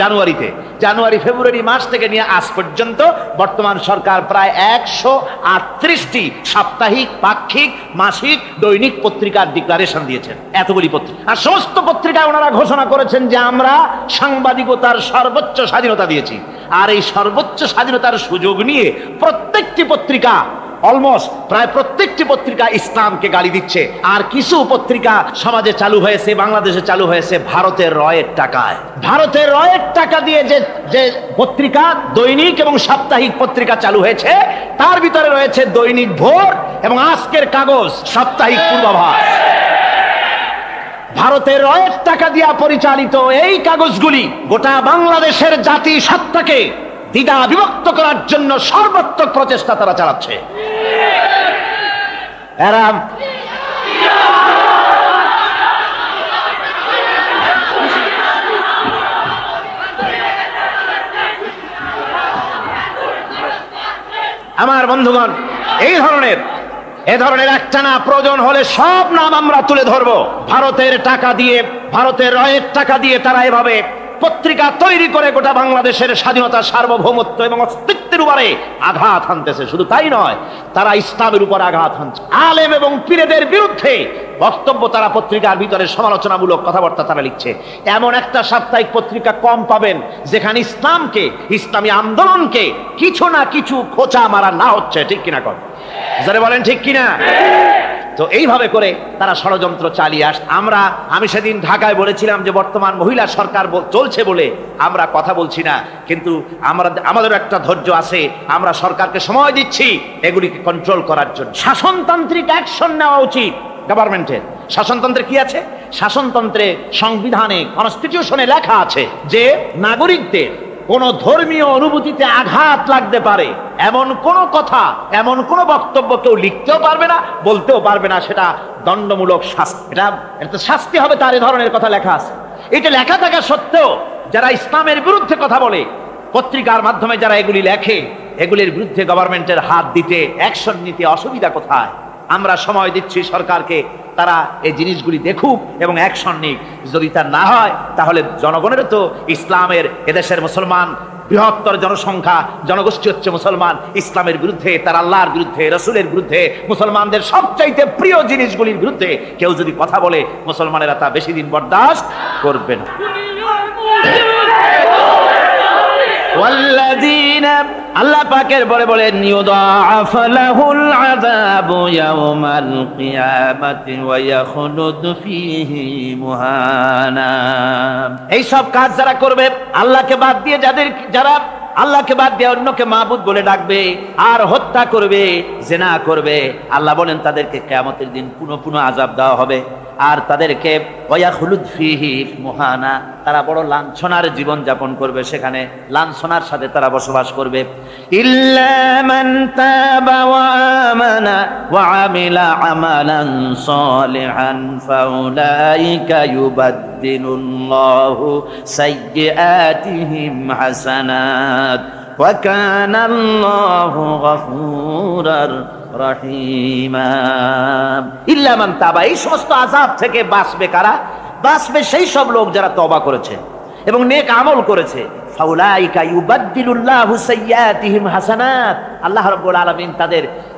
জানুয়ারি ফেব্রুয়ারি মাস থেকে নিয়ে আজ পর্যন্ত বর্তমান সরকার প্রায় 138টি সাপ্তাহিক, পাক্ষিক, মাসিক, দৈনিক পত্রিকার ডিক্লারেশন দিয়েছেন। এতগুলি পত্রিকা, আর সমস্ত পত্রিকায় ওনারা ঘোষণা করেছেন যে আমরা সাংবাদিকতার সর্বোচ্চ স্বাধীনতা দিয়েছি। আর এই সর্বোচ্চ স্বাধীনতার সুযোগ নিয়ে প্রত্যেকটি পত্রিকা, অলমোস্ট প্রায় প্রত্যেকটি পত্রিকা ইসলামকে গালি দিচ্ছে। আর কিছু পত্রিকা সমাজে চালু হয়েছে, বাংলাদেশে চালু হয়েছে ভারতের রয়ের টাকায়। ভারতের রয়ের টাকা দিয়ে যে পত্রিকা, দৈনিক এবং সাপ্তাহিক পত্রিকা চালু হয়েছে, তার ভিতরে রয়েছে দৈনিক ভোর এবং আজকের কাগজ, সাপ্তাহিক পূর্বাভাস। ভারতের রয়ের টাকা দিয়া পরিচালিত এই কাগজগুলি গোটা বাংলাদেশের জাতি সত্তাকে দ্বিধা বিভক্ত করার জন্য সর্বাত্মক প্রচেষ্টা তারা চালাচ্ছে। এরা আমার বন্ধুগণ, এ ধরনের একটানা প্রয়োজন হলে সব নাম আমরা তুলে ধরবো। ভারতের টাকা দিয়ে, ভারতের রয়ের টাকা দিয়ে তারা এভাবে পত্রিকা তৈরি করে গোটা বাংলাদেশের স্বাধীনতা, সার্বভৌমত্ব এবং অস্তিত্ব সত্যের উপরে আঘাত হানতেছে। শুধু তাই নয়, তারা ইসলামের উপর আঘাত হানছে। আলেম এবং পীরদের বিরুদ্ধে বক্তব্য তারা পত্রিকার ভিতরে সমালোচনামূলক কথাবার্তা তারা লিখছে। এমন একটা সাপ্তাহিক পত্রিকা কম পাবেন যেখানে ইসলামকে, ইসলামী আন্দোলনকে কিছু না কিছু খোঁচা মারা না হচ্ছে। ঠিক কিনা কর যারা বলেন ঠিক কিনা? তো এইভাবে করে তারা ষড়যন্ত্র চালিয়ে আমি সেদিন ঢাকায় বলেছিলাম যে বর্তমান মহিলা সরকার চলছে বলে আমরা কথা বলছি না, কিন্তু আমাদের একটা ধৈর্য আছে। আমরা সরকারকে সময় দিচ্ছি এগুলিকে কন্ট্রোল করার জন্য। শাসনতান্ত্রিক অ্যাকশন নেওয়া উচিত গভর্নমেন্টের। শাসনতন্ত্রে কি আছে? শাসনতন্ত্রে সংবিধানে, কনস্টিটিউশনে লেখা আছে যে নাগরিকদের কোন ধর্মীয় অনুভূতিতে আঘাত লাগতে পারে এমন কোন কথা, এমন কোন বক্তব্য কেউ লিখতেও পারবে না, বলতেও পারবে না। সেটা দণ্ডমূলক শাস্তি, এটা শাস্তি হবে। তার এই ধরনের কথা লেখা আছে। এটা লেখা থাকা সত্ত্বেও যারা ইসলামের বিরুদ্ধে কথা বলে, পত্রিকার মাধ্যমে যারা এগুলি লেখে, এগুলির বিরুদ্ধে গভর্নমেন্টের হাত দিতে, অ্যাকশন নিতে অসুবিধা কোথায়? আমরা সময় দিচ্ছি সরকারকে, তারা এই জিনিসগুলি দেখুক এবং অ্যাকশন নিক। যদি তা না হয় তাহলে জনগণের তো ইসলামের, এদেশের মুসলমান বৃহত্তর জনসংখ্যা, জনগোষ্ঠী হচ্ছে মুসলমান। ইসলামের বিরুদ্ধে, তার আল্লাহর বিরুদ্ধে, রসুলের বিরুদ্ধে, মুসলমানদের সবচাইতে প্রিয় জিনিসগুলির বিরুদ্ধে কেউ যদি কথা বলে, মুসলমানেরা তা বেশি দিন বরদাস্ত করবে না। আল্লাহ পাকের বলে বলেন ইউদাআফ লাহুল আযাবু ইয়াওমাল কিয়ামাতি ওয়া ইয়াখলুদ ফীহি মুহানা। এই সব কাজ যারা করবে, আল্লাহকে বাদ দিয়ে যারা আল্লাহকে বাদ দিয়ে অন্যকে মাবুদ বলে ডাকবে আর হত্যা করবে, জিনা করবে, আল্লাহ বলেন তাদেরকে কিয়ামতের দিন পুনঃ আযাব দেওয়া হবে। আর তাদেরকে ওয়ায়াখলুদ ফীহি মুহানা, তারা বড় লাঞ্ছনার জীবন যাপন করবে, সেখানে লাঞ্ছনার সাথে তারা বসবাস করবে। ইল্লা মান তাবা ওয়া আমানা ওয়া আমিলা আমালান সালিহান ফাউলাইকা ইউবাদদিলুল্লাহু সাইয়্যাতিহিম হাসানাত ওয়া কানা আল্লাহু গফুরার রহিমা। ইল্লা মান তাবা, এই সমস্ত আযাব থেকে বাঁচবে কারা? বাঁচবে সেই সব লোক যারা তওবা করেছে এবং নেক আমল করেছে। ফাউলাইকা ইউবাদদিলুল্লাহু সাইয়্যাতিহিম হাসানাত, আল্লাহ রাব্বুল আলামিন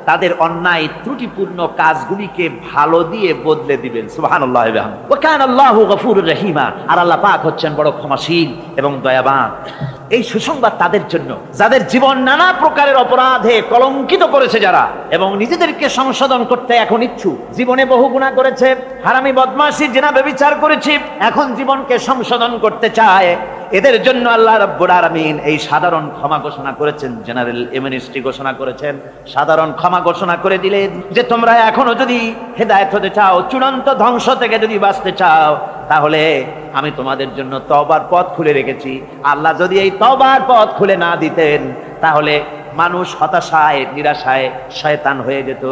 তাদের অন্যায় ত্রুটিপূর্ণ কাজগুলিকে ভালো দিয়ে বদলে দিবেন। সুবহানাল্লাহি ওয়া বিহামদিহি। ওয়া কানা আল্লাহু গফুরুর রহিমা, আর আল্লাহ পাক হচ্ছেন বড় ক্ষমাশীল এবং দয়াবান। এই সুসংবাদ তাদের জন্য যাদের জীবন নানা প্রকারের অপরাধে কলঙ্কিত করেছে যারা, এবং নিজেদেরকে সংশোধন করতে এখন ইচ্ছুক। জীবনে বহু গুনাহ করেছে, হারামি, বদমাশি, জিনা, ব্যভিচার করেছে, এখন জীবনকে সংশোধন করতে চায়। এদের জন্য আল্লাহ রাব্বুল আলামিন এই সাধারণ ক্ষমা ঘোষণা করেছেন, জেনারেল এমনেস্টি ঘোষণা করেছেন। সাধারণ ক্ষমা ঘোষণা করে দিলেন যে তোমরা এখনো যদি হেদায়েত হতে চাও, চূড়ান্ত ধ্বংস থেকে যদি বাঁচতে চাও, তাহলে আমি তোমাদের জন্য তওবার পথ খুলে রেখেছি। আল্লাহ যদি এই তওবার পথ খুলে না দিতেন তাহলে মানুষ হতাশায়, নিরাশায় শয়তান হয়ে যেত।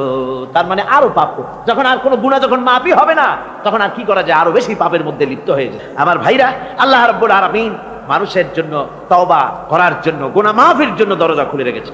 তার মানে আরো পাপ করত। যখন আর কোনো গুনাহ যখন মাফই হবে না, তখন আর কি করা যায়? আরো বেশি পাপের মধ্যে লিপ্ত হয়ে যায়। আমার ভাইরা, আল্লাহ রাব্বুল আলামিন মানুষের জন্য তওবা করার জন্য, গুনাহ মাফের জন্য দরজা খুলে রেখেছে।